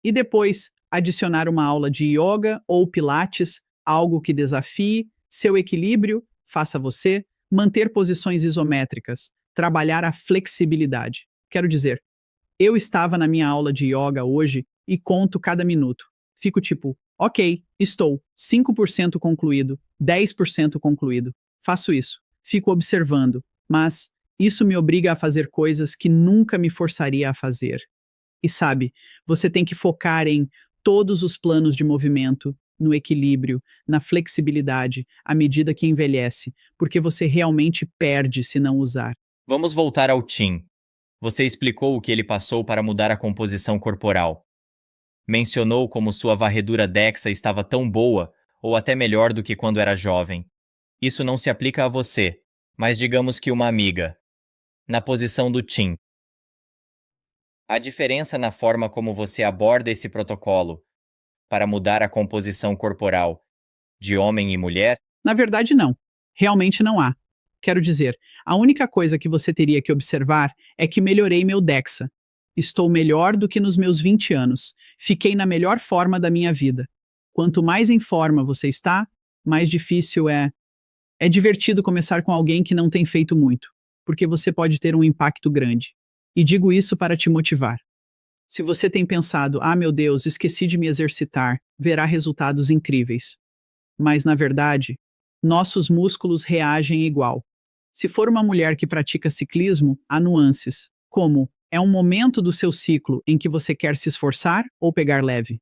e depois adicionar uma aula de yoga ou pilates, algo que desafie seu equilíbrio, faça você, manter posições isométricas, trabalhar a flexibilidade. Quero dizer, eu estava na minha aula de yoga hoje e conto cada minuto. Fico tipo, ok, estou 5% concluído, 10% concluído. Faço isso, fico observando, mas isso me obriga a fazer coisas que nunca me forçaria a fazer. E sabe, você tem que focar em todos os planos de movimento no equilíbrio, na flexibilidade, à medida que envelhece, porque você realmente perde se não usar. Vamos voltar ao Tim. Você explicou o que ele passou para mudar a composição corporal. Mencionou como sua varredura Dexa estava tão boa, ou até melhor do que quando era jovem. Isso não se aplica a você, mas digamos que uma amiga. Na posição do Tim. A diferença na forma como você aborda esse protocolo para mudar a composição corporal de homem e mulher? Na verdade, não. Realmente não há. Quero dizer, a única coisa que você teria que observar é que melhorei meu Dexa. Estou melhor do que nos meus 20 anos. Fiquei na melhor forma da minha vida. Quanto mais em forma você está, mais difícil é. É divertido começar com alguém que não tem feito muito, porque você pode ter um impacto grande. E digo isso para te motivar. Se você tem pensado, ah meu Deus, esqueci de me exercitar, verá resultados incríveis. Mas, na verdade, nossos músculos reagem igual. Se for uma mulher que pratica ciclismo, há nuances, como é um momento do seu ciclo em que você quer se esforçar ou pegar leve.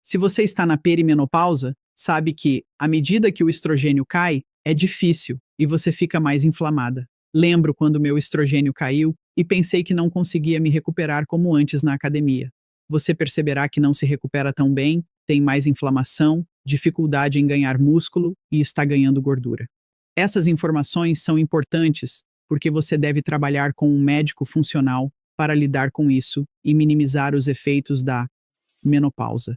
Se você está na perimenopausa, sabe que, à medida que o estrogênio cai, é difícil e você fica mais inflamada. Lembro quando meu estrogênio caiu e pensei que não conseguia me recuperar como antes na academia. Você perceberá que não se recupera tão bem, tem mais inflamação, dificuldade em ganhar músculo e está ganhando gordura. Essas informações são importantes porque você deve trabalhar com um médico funcional para lidar com isso e minimizar os efeitos da menopausa.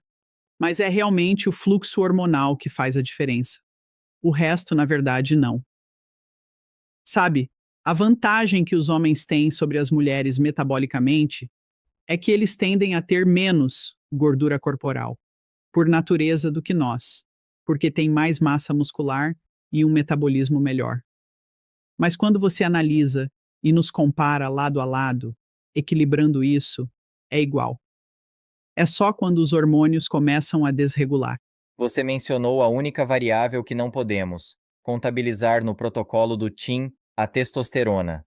Mas é realmente o fluxo hormonal que faz a diferença. O resto, na verdade, não. Sabe, a vantagem que os homens têm sobre as mulheres metabolicamente é que eles tendem a ter menos gordura corporal, por natureza do que nós, porque têm mais massa muscular e um metabolismo melhor. Mas quando você analisa e nos compara lado a lado, equilibrando isso, é igual. É só quando os hormônios começam a desregular. Você mencionou a única variável que não podemos contabilizar no protocolo do Tim, a testosterona.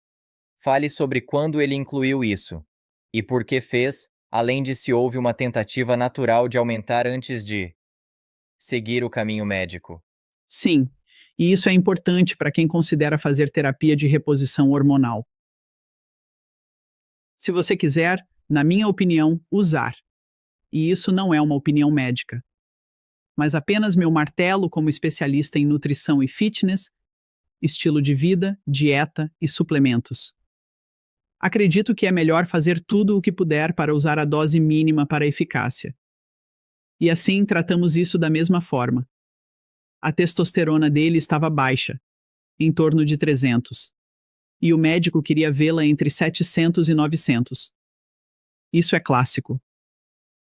Fale sobre quando ele incluiu isso e por que fez, além de se houve uma tentativa natural de aumentar antes de seguir o caminho médico. Sim, e isso é importante para quem considera fazer terapia de reposição hormonal. Se você quiser, na minha opinião, usar. E isso não é uma opinião médica, mas apenas meu martelo como especialista em nutrição e fitness, estilo de vida, dieta e suplementos. Acredito que é melhor fazer tudo o que puder para usar a dose mínima para a eficácia. E assim tratamos isso da mesma forma. A testosterona dele estava baixa, em torno de 300, e o médico queria vê-la entre 700 e 900. Isso é clássico.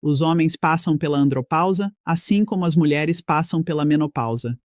Os homens passam pela andropausa, assim como as mulheres passam pela menopausa.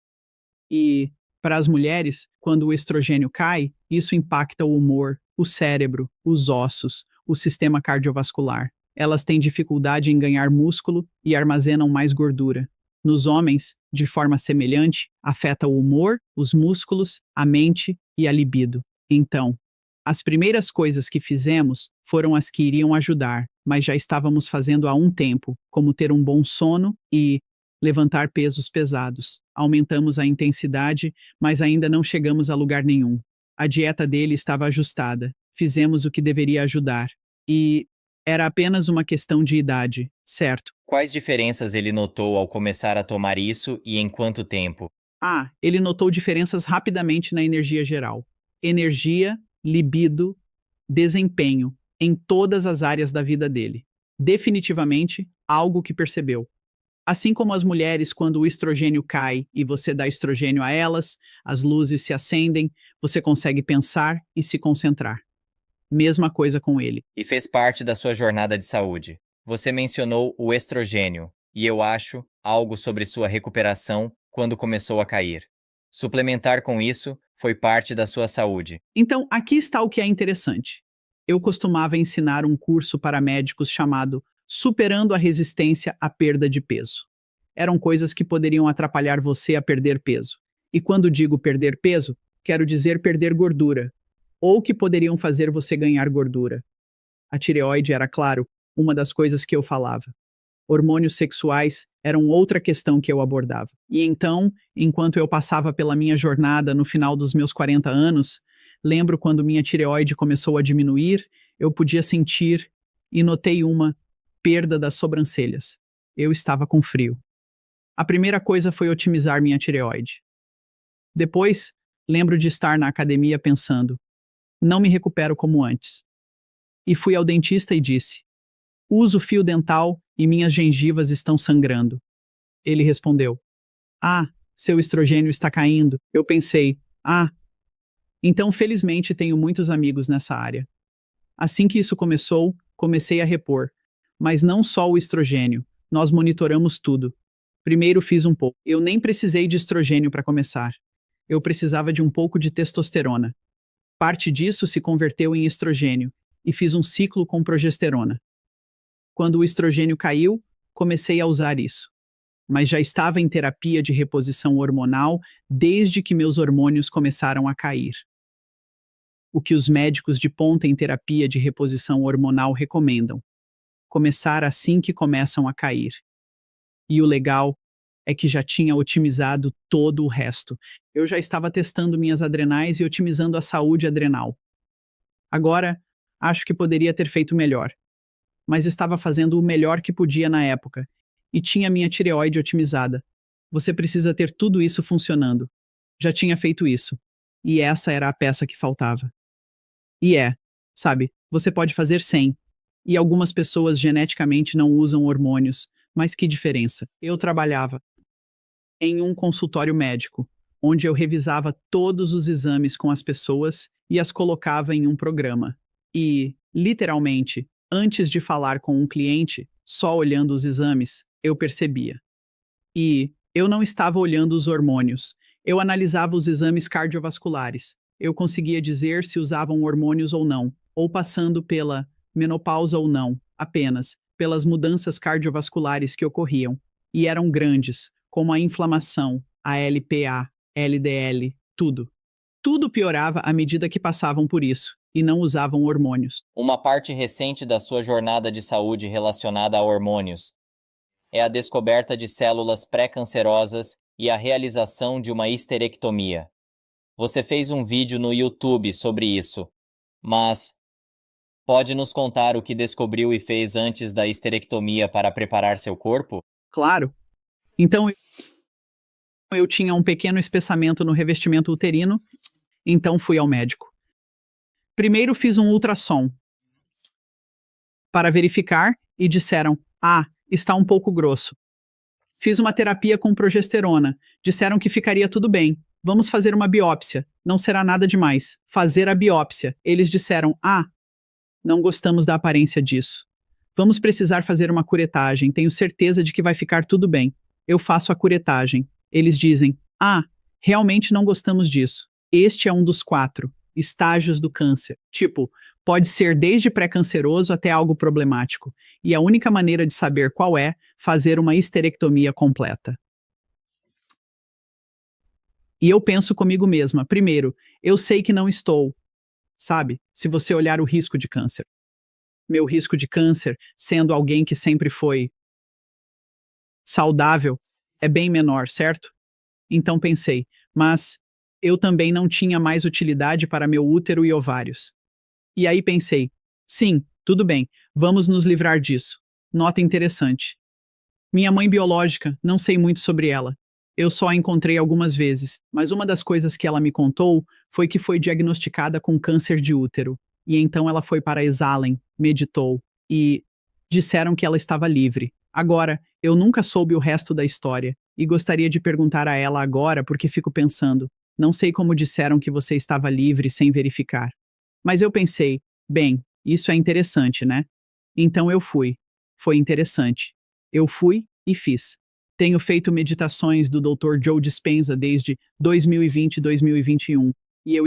E, para as mulheres, quando o estrogênio cai, isso impacta o humor, o cérebro, os ossos, o sistema cardiovascular. Elas têm dificuldade em ganhar músculo e armazenam mais gordura. Nos homens, de forma semelhante, afeta o humor, os músculos, a mente e a libido. Então, as primeiras coisas que fizemos foram as que iriam ajudar, mas já estávamos fazendo há um tempo, como ter um bom sono e levantar pesos pesados. Aumentamos a intensidade, mas ainda não chegamos a lugar nenhum. A dieta dele estava ajustada. Fizemos o que deveria ajudar. E era apenas uma questão de idade, certo? Quais diferenças ele notou ao começar a tomar isso e em quanto tempo? Ah, ele notou diferenças rapidamente na energia geral. Energia, libido, desempenho, em todas as áreas da vida dele. Definitivamente, algo que percebeu. Assim como as mulheres, quando o estrogênio cai e você dá estrogênio a elas, as luzes se acendem, você consegue pensar e se concentrar. Mesma coisa com ele. E fez parte da sua jornada de saúde. Você mencionou o estrogênio, e eu acho algo sobre sua recuperação quando começou a cair. Suplementar com isso foi parte da sua saúde. Então, aqui está o que é interessante. Eu costumava ensinar um curso para médicos chamado Superando a Resistência à Perda de Peso. Eram coisas que poderiam atrapalhar você a perder peso. E quando digo perder peso, quero dizer perder gordura, ou que poderiam fazer você ganhar gordura. A tireoide era, claro, uma das coisas que eu falava. Hormônios sexuais era uma outra questão que eu abordava. E então, enquanto eu passava pela minha jornada no final dos meus 40 anos, lembro quando minha tireoide começou a diminuir, eu podia sentir e notei uma perda das sobrancelhas. Eu estava com frio. A primeira coisa foi otimizar minha tireoide. Depois, lembro de estar na academia pensando, não me recupero como antes. E fui ao dentista e disse, uso fio dental e minhas gengivas estão sangrando. Ele respondeu, ah, seu estrogênio está caindo. Eu pensei, ah, então felizmente tenho muitos amigos nessa área. Assim que isso começou, comecei a repor. Mas não só o estrogênio, nós monitoramos tudo. Primeiro fiz um pouco. Eu nem precisei de estrogênio para começar. Eu precisava de um pouco de testosterona. Parte disso se converteu em estrogênio, e fiz um ciclo com progesterona. Quando o estrogênio caiu, comecei a usar isso. Mas já estava em terapia de reposição hormonal desde que meus hormônios começaram a cair. O que os médicos de ponta em terapia de reposição hormonal recomendam. Começar assim que começam a cair. E o legal é que já tinha otimizado todo o resto. Eu já estava testando minhas adrenais e otimizando a saúde adrenal. Agora, acho que poderia ter feito melhor. Mas estava fazendo o melhor que podia na época. E tinha minha tireoide otimizada. Você precisa ter tudo isso funcionando. Já tinha feito isso. E essa era a peça que faltava. E sabe, você pode fazer sem. E algumas pessoas geneticamente não usam hormônios. Mas que diferença? Eu trabalhava em um consultório médico, onde eu revisava todos os exames com as pessoas e as colocava em um programa. E, literalmente, antes de falar com um cliente, só olhando os exames, eu percebia. E eu não estava olhando os hormônios, eu analisava os exames cardiovasculares. Eu conseguia dizer se usavam hormônios ou não, ou passando pela menopausa ou não, apenas pelas mudanças cardiovasculares que ocorriam, e eram grandes, como a inflamação, a LPA, LDL, tudo. Tudo piorava à medida que passavam por isso, e não usavam hormônios. Uma parte recente da sua jornada de saúde relacionada a hormônios é a descoberta de células pré-cancerosas e a realização de uma histerectomia. Você fez um vídeo no YouTube sobre isso, mas pode nos contar o que descobriu e fez antes da histerectomia para preparar seu corpo? Claro. Então, eu tinha um pequeno espessamento no revestimento uterino, então fui ao médico. Primeiro fiz um ultrassom para verificar e disseram, está um pouco grosso. Fiz uma terapia com progesterona, disseram que ficaria tudo bem. Vamos fazer uma biópsia, não será nada demais. Fazer a biópsia, eles disseram, não gostamos da aparência disso. Vamos precisar fazer uma curetagem, tenho certeza de que vai ficar tudo bem. Eu faço a curetagem. Eles dizem, realmente não gostamos disso. Este é um dos 4 estágios do câncer. Tipo, pode ser desde pré-canceroso até algo problemático. E a única maneira de saber qual é, fazer uma histerectomia completa. E eu penso comigo mesma, primeiro, eu sei que não estou, sabe, se você olhar o risco de câncer. Meu risco de câncer, sendo alguém que sempre foi saudável, é bem menor, certo? Então pensei, mas eu também não tinha mais utilidade para meu útero e ovários. E aí pensei, sim, tudo bem, vamos nos livrar disso. Nota interessante. Minha mãe biológica, não sei muito sobre ela. Eu só a encontrei algumas vezes, mas uma das coisas que ela me contou foi que foi diagnosticada com câncer de útero. E então ela foi para Esalen, meditou, e disseram que ela estava livre. Agora, eu nunca soube o resto da história, e gostaria de perguntar a ela agora porque fico pensando, não sei como disseram que você estava livre sem verificar. Mas eu pensei, bem, isso é interessante, né? Então eu fui. Foi interessante. Eu fui e fiz. Tenho feito meditações do Dr. Joe Dispenza desde 2020 e 2021. E eu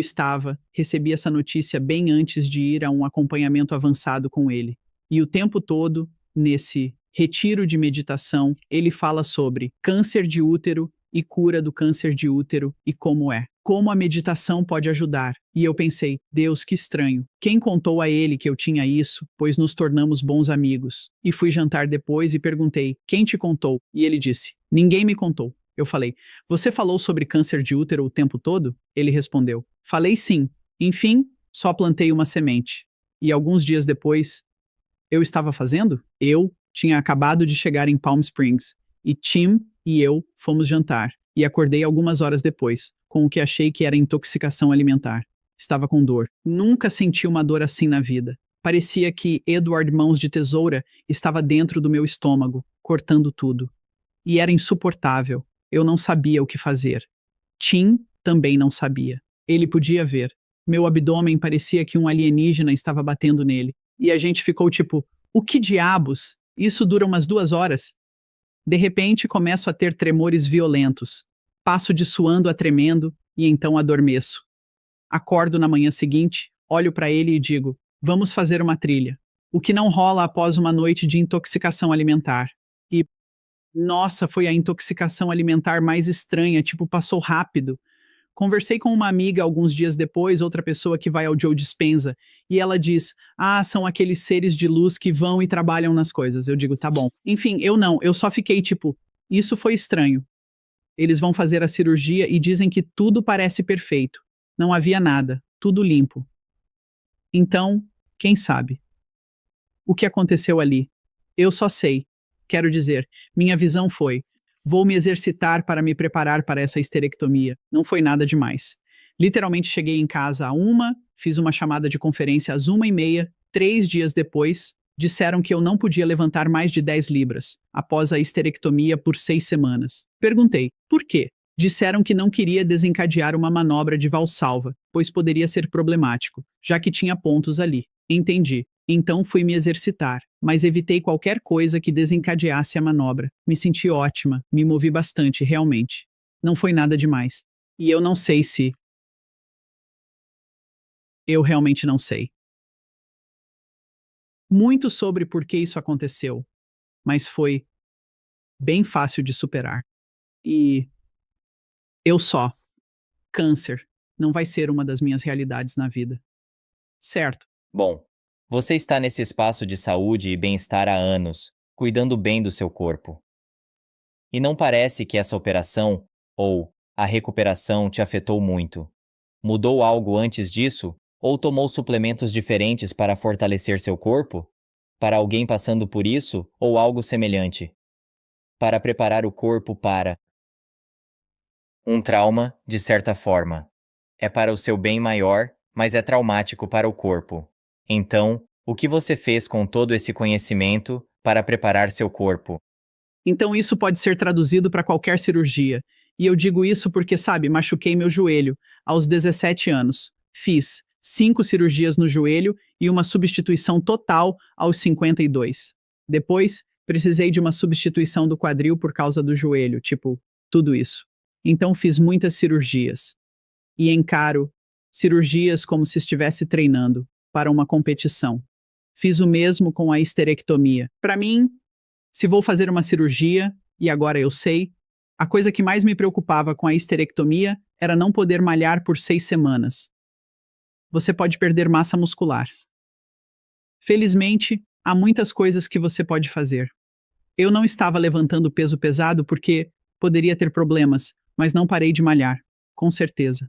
recebi essa notícia bem antes de ir a um acompanhamento avançado com ele. E o tempo todo, nesse retiro de meditação, ele fala sobre câncer de útero e cura do câncer de útero e como é. como a meditação pode ajudar. E eu pensei, Deus, que estranho. Quem contou a ele que eu tinha isso, pois nos tornamos bons amigos. E fui jantar depois e perguntei, quem te contou? E ele disse, ninguém me contou. Eu falei, você falou sobre câncer de útero o tempo todo? Ele respondeu, falei sim. Enfim, só plantei uma semente. E alguns dias depois, eu estava fazendo? Eu tinha acabado de chegar em Palm Springs. E Tim e eu fomos jantar. E acordei algumas horas depois, com o que achei que era intoxicação alimentar. Estava com dor. Nunca senti uma dor assim na vida. Parecia que Edward Mãos de Tesoura estava dentro do meu estômago, cortando tudo. E era insuportável. Eu não sabia o que fazer. Tim também não sabia. Ele podia ver. Meu abdômen parecia que um alienígena estava batendo nele. E a gente ficou tipo, o que diabos? Isso dura umas 2 horas. De repente, começo a ter tremores violentos. Passo de suando a tremendo e então adormeço. Acordo na manhã seguinte, olho para ele e digo, vamos fazer uma trilha. O que não rola após uma noite de intoxicação alimentar. E, nossa, foi a intoxicação alimentar mais estranha, tipo, passou rápido. Conversei com uma amiga alguns dias depois, outra pessoa que vai ao Joe Dispenza, e ela diz, são aqueles seres de luz que vão e trabalham nas coisas. Eu digo, tá bom. Enfim, eu não, eu só fiquei tipo, isso foi estranho. Eles vão fazer a cirurgia e dizem que tudo parece perfeito. Não havia nada, tudo limpo. Então, quem sabe? O que aconteceu ali? Eu só sei. Quero dizer, minha visão foi, vou me exercitar para me preparar para essa histerectomia. Não foi nada demais. Literalmente cheguei em casa à 1, fiz uma chamada de conferência às 1h30, 3 dias depois, disseram que eu não podia levantar mais de 10 libras, após a histerectomia por 6 semanas. Perguntei, por quê? Disseram que não queria desencadear uma manobra de valsalva, pois poderia ser problemático, já que tinha pontos ali. Entendi. Então fui me exercitar, mas evitei qualquer coisa que desencadeasse a manobra. Me senti ótima, me movi bastante, realmente. Não foi nada demais. E eu não sei se... Eu realmente não sei. Muito sobre por que isso aconteceu, mas foi bem fácil de superar. E câncer, não vai ser uma das minhas realidades na vida. Certo. Bom, você está nesse espaço de saúde e bem-estar há anos, cuidando bem do seu corpo. E não parece que essa operação, ou a recuperação, te afetou muito. Mudou algo antes disso? Ou tomou suplementos diferentes para fortalecer seu corpo? Para alguém passando por isso, ou algo semelhante? Para preparar o corpo para um trauma, de certa forma. É para o seu bem maior, mas é traumático para o corpo. Então, o que você fez com todo esse conhecimento para preparar seu corpo? Então isso pode ser traduzido para qualquer cirurgia. E eu digo isso porque, sabe, machuquei meu joelho aos 17 anos. Fiz 5 cirurgias no joelho e uma substituição total aos 52. Depois, precisei de uma substituição do quadril por causa do joelho, tipo, tudo isso. Então fiz muitas cirurgias. E encaro cirurgias como se estivesse treinando para uma competição. Fiz o mesmo com a histerectomia. Para mim, se vou fazer uma cirurgia, e agora eu sei, a coisa que mais me preocupava com a histerectomia era não poder malhar por 6 semanas. Você pode perder massa muscular. Felizmente, há muitas coisas que você pode fazer. Eu não estava levantando peso pesado porque poderia ter problemas, mas não parei de malhar, com certeza.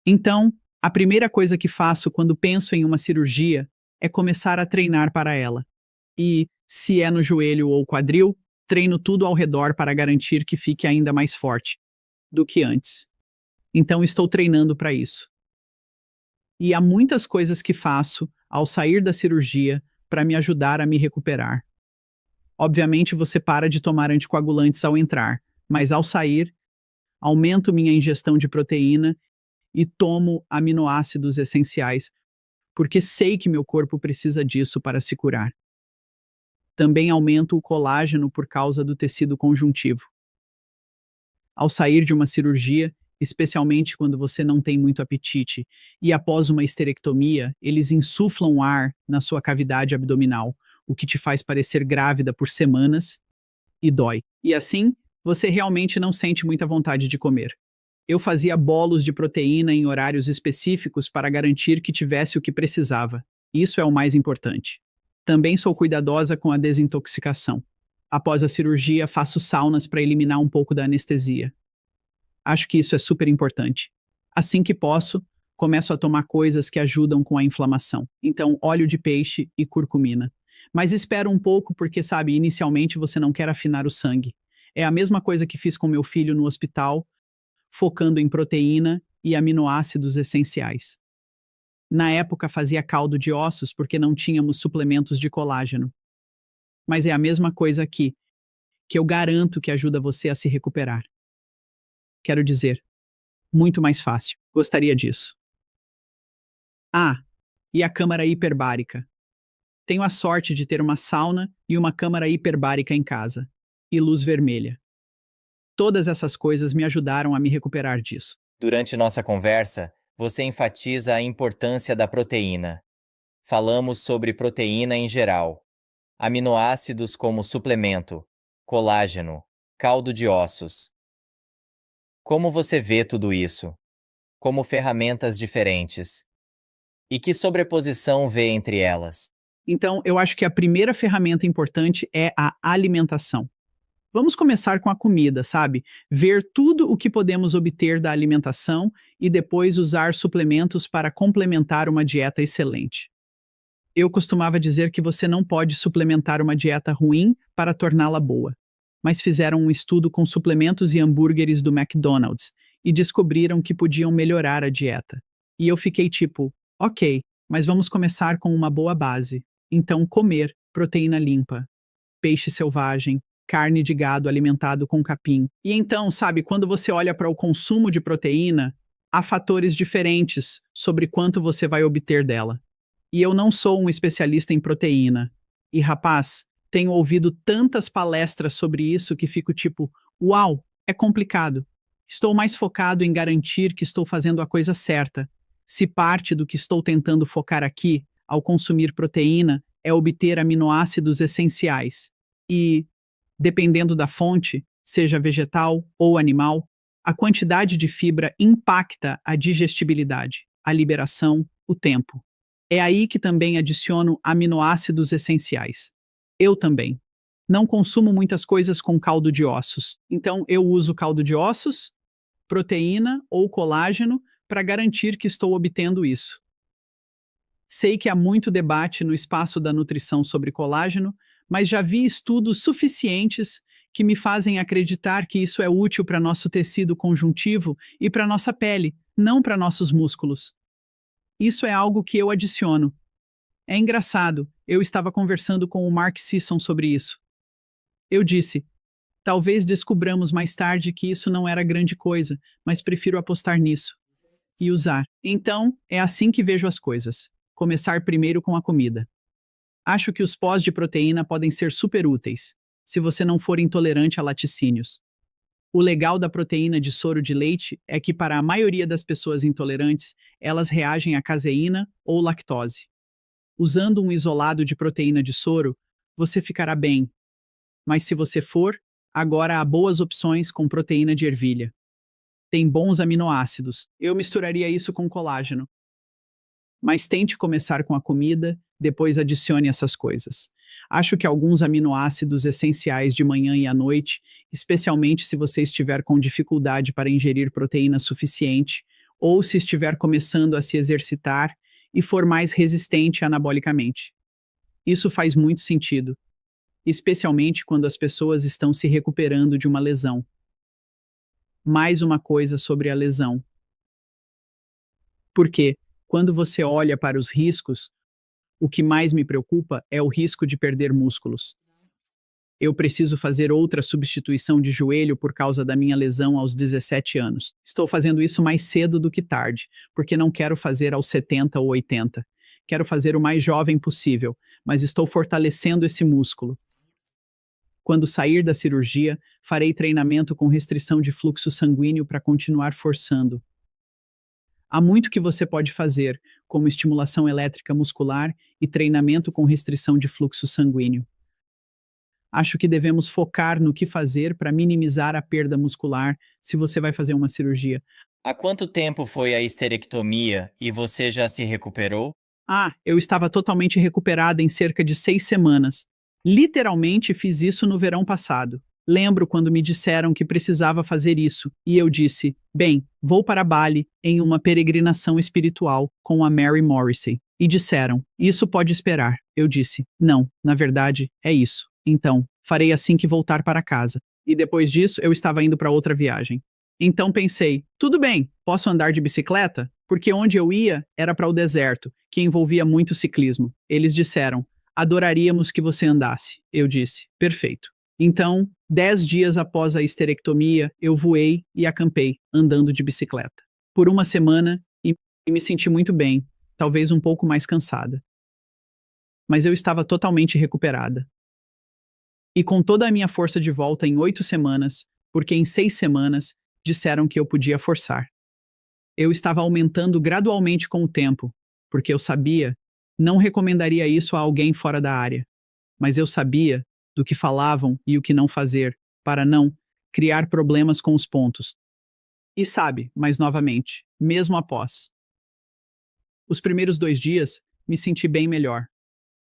Então, a primeira coisa que faço quando penso em uma cirurgia é começar a treinar para ela. E, se é no joelho ou quadril, treino tudo ao redor para garantir que fique ainda mais forte do que antes. Então estou treinando para isso. E há muitas coisas que faço ao sair da cirurgia para me ajudar a me recuperar. Obviamente você para de tomar anticoagulantes ao entrar, mas ao sair, aumento minha ingestão de proteína e tomo aminoácidos essenciais, porque sei que meu corpo precisa disso para se curar. Também aumento o colágeno por causa do tecido conjuntivo. Ao sair de uma cirurgia, especialmente quando você não tem muito apetite, e após uma histerectomia, eles insuflam ar na sua cavidade abdominal, o que te faz parecer grávida por semanas e dói. E assim, você realmente não sente muita vontade de comer. Eu fazia bolos de proteína em horários específicos para garantir que tivesse o que precisava. Isso é o mais importante. Também sou cuidadosa com a desintoxicação. Após a cirurgia, faço saunas para eliminar um pouco da anestesia. Acho que isso é super importante. Assim que posso, começo a tomar coisas que ajudam com a inflamação. Então, óleo de peixe e curcumina. Mas espero um pouco porque, sabe, inicialmente você não quer afinar o sangue. É a mesma coisa que fiz com meu filho no hospital, focando em proteína e aminoácidos essenciais. Na época fazia caldo de ossos porque não tínhamos suplementos de colágeno. Mas é a mesma coisa aqui, que eu garanto que ajuda você a se recuperar. Quero dizer, muito mais fácil. Gostaria disso. Ah, e a câmara hiperbárica. Tenho a sorte de ter uma sauna e uma câmara hiperbárica em casa. E luz vermelha. Todas essas coisas me ajudaram a me recuperar disso. Durante nossa conversa, você enfatiza a importância da proteína. Falamos sobre proteína em geral, aminoácidos como suplemento, colágeno, caldo de ossos. Como você vê tudo isso? Como ferramentas diferentes? E que sobreposição vê entre elas? Então, eu acho que a primeira ferramenta importante é a alimentação. Vamos começar com a comida, sabe? Ver tudo o que podemos obter da alimentação e depois usar suplementos para complementar uma dieta excelente. Eu costumava dizer que você não pode suplementar uma dieta ruim para torná-la boa. Mas fizeram um estudo com suplementos e hambúrgueres do McDonald's e descobriram que podiam melhorar a dieta. E eu fiquei tipo, ok, mas vamos começar com uma boa base. Então, comer proteína limpa, peixe selvagem, carne de gado alimentado com capim. E então, sabe, quando você olha para o consumo de proteína, há fatores diferentes sobre quanto você vai obter dela. E eu não sou um especialista em proteína. E, rapaz, tenho ouvido tantas palestras sobre isso que fico tipo, uau, é complicado. Estou mais focado em garantir que estou fazendo a coisa certa. Se parte do que estou tentando focar aqui, ao consumir proteína, é obter aminoácidos essenciais. E, dependendo da fonte, seja vegetal ou animal, a quantidade de fibra impacta a digestibilidade, a liberação, o tempo. É aí que também adiciono aminoácidos essenciais. Eu também. Não consumo muitas coisas com caldo de ossos, então eu uso caldo de ossos, proteína ou colágeno para garantir que estou obtendo isso. Sei que há muito debate no espaço da nutrição sobre colágeno, mas já vi estudos suficientes que me fazem acreditar que isso é útil para nosso tecido conjuntivo e para nossa pele, não para nossos músculos. Isso é algo que eu adiciono. É engraçado, eu estava conversando com o Mark Sisson sobre isso. Eu disse, talvez descubramos mais tarde que isso não era grande coisa, mas prefiro apostar nisso. E usar. Então, é assim que vejo as coisas. Começar primeiro com a comida. Acho que os pós de proteína podem ser super úteis, se você não for intolerante a laticínios. O legal da proteína de soro de leite é que, para a maioria das pessoas intolerantes, elas reagem à caseína ou lactose. Usando um isolado de proteína de soro, você ficará bem. Mas se você for, agora há boas opções com proteína de ervilha. Tem bons aminoácidos. Eu misturaria isso com colágeno. Mas tente começar com a comida, depois adicione essas coisas. Acho que alguns aminoácidos essenciais de manhã e à noite, especialmente se você estiver com dificuldade para ingerir proteína suficiente, ou se estiver começando a se exercitar e for mais resistente anabolicamente. Isso faz muito sentido, especialmente quando as pessoas estão se recuperando de uma lesão. Mais uma coisa sobre a lesão. Porque, quando você olha para os riscos, o que mais me preocupa é o risco de perder músculos. Eu preciso fazer outra substituição de joelho por causa da minha lesão aos 17 anos. Estou fazendo isso mais cedo do que tarde, porque não quero fazer aos 70 ou 80. Quero fazer o mais jovem possível, mas estou fortalecendo esse músculo. Quando sair da cirurgia, farei treinamento com restrição de fluxo sanguíneo para continuar forçando. Há muito que você pode fazer, como estimulação elétrica muscular e treinamento com restrição de fluxo sanguíneo. Acho que devemos focar no que fazer para minimizar a perda muscular se você vai fazer uma cirurgia. Há quanto tempo foi a histerectomia e você já se recuperou? Ah, eu estava totalmente recuperada em cerca de 6 semanas. Literalmente fiz isso no verão passado. Lembro quando me disseram que precisava fazer isso, e eu disse: bem, vou para Bali em uma peregrinação espiritual com a Mary Morrissey. E disseram: isso pode esperar. Eu disse: não, na verdade, é isso. Então, farei assim que voltar para casa. E depois disso, eu estava indo para outra viagem. Então pensei: tudo bem, posso andar de bicicleta? Porque onde eu ia era para o deserto, que envolvia muito ciclismo. Eles disseram: adoraríamos que você andasse. Eu disse: perfeito. Então, 10 dias após a histerectomia, eu voei e acampei, andando de bicicleta. Por uma semana e me senti muito bem, talvez um pouco mais cansada. Mas eu estava totalmente recuperada. E com toda a minha força de volta em 8 semanas, porque em 6 semanas disseram que eu podia forçar. Eu estava aumentando gradualmente com o tempo, porque eu sabia, não recomendaria isso a alguém fora da área, mas eu sabia do que falavam e o que não fazer, para não criar problemas com os pontos. E sabe, mais novamente, mesmo após os primeiros 2 dias, me senti bem melhor,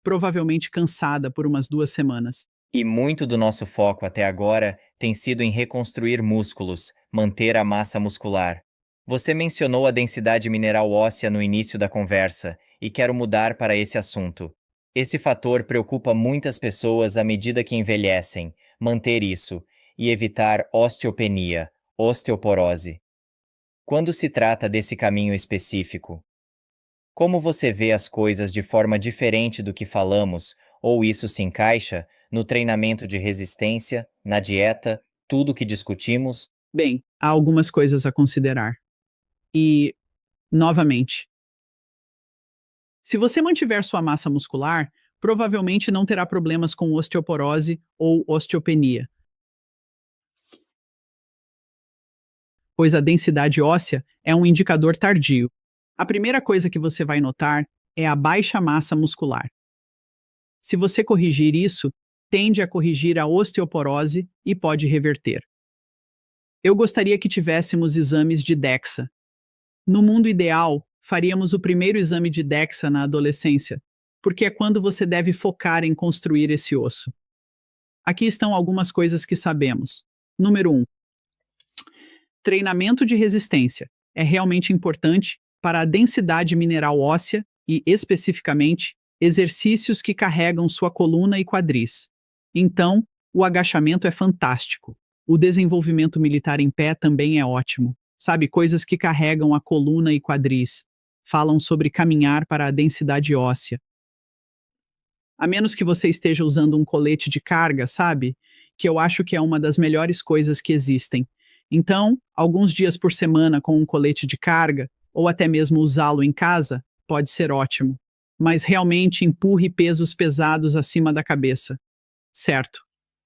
provavelmente cansada por umas 2 semanas. E muito do nosso foco até agora tem sido em reconstruir músculos, manter a massa muscular. Você mencionou a densidade mineral óssea no início da conversa e quero mudar para esse assunto. Esse fator preocupa muitas pessoas à medida que envelhecem, manter isso e evitar osteopenia, osteoporose. Quando se trata desse caminho específico, como você vê as coisas de forma diferente do que falamos, ou isso se encaixa no treinamento de resistência, na dieta, tudo que discutimos? Bem, há algumas coisas a considerar. E, novamente, se você mantiver sua massa muscular, provavelmente não terá problemas com osteoporose ou osteopenia, pois a densidade óssea é um indicador tardio. A primeira coisa que você vai notar é a baixa massa muscular. Se você corrigir isso, tende a corrigir a osteoporose e pode reverter. Eu gostaria que tivéssemos exames de DEXA. No mundo ideal, faríamos o primeiro exame de DEXA na adolescência, porque é quando você deve focar em construir esse osso. Aqui estão algumas coisas que sabemos. Número 1. Treinamento de resistência é realmente importante para a densidade mineral óssea e, especificamente, exercícios que carregam sua coluna e quadris. Então, o agachamento é fantástico. O desenvolvimento militar em pé também é ótimo. Sabe, coisas que carregam a coluna e quadris. Falam sobre caminhar para a densidade óssea. A menos que você esteja usando um colete de carga, sabe? Que eu acho que é uma das melhores coisas que existem. Então, alguns dias por semana com um colete de carga, ou até mesmo usá-lo em casa, pode ser ótimo. Mas realmente empurre pesos pesados acima da cabeça. Certo.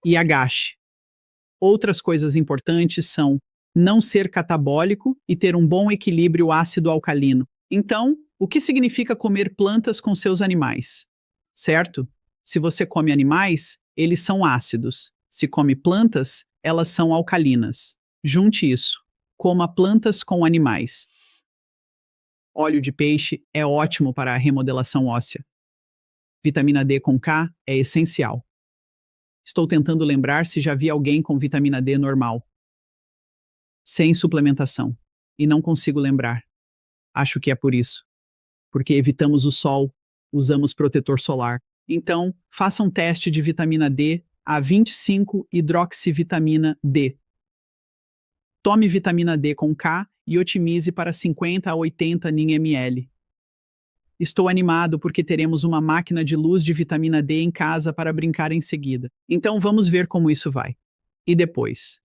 E agache. Outras coisas importantes são não ser catabólico e ter um bom equilíbrio ácido-alcalino. Então, o que significa comer plantas com seus animais? Certo? Se você come animais, eles são ácidos. Se come plantas, elas são alcalinas. Junte isso. Coma plantas com animais. Óleo de peixe é ótimo para a remodelação óssea. Vitamina D com K é essencial. Estou tentando lembrar se já vi alguém com vitamina D normal, sem suplementação, e não consigo lembrar. Acho que é por isso. Porque evitamos o sol, usamos protetor solar. Então, faça um teste de vitamina D a 25-hidroxivitamina D. Tome vitamina D com K e otimize para 50 a 80 nmol. Estou animado porque teremos uma máquina de luz de vitamina D em casa para brincar em seguida. Então vamos ver como isso vai. E depois?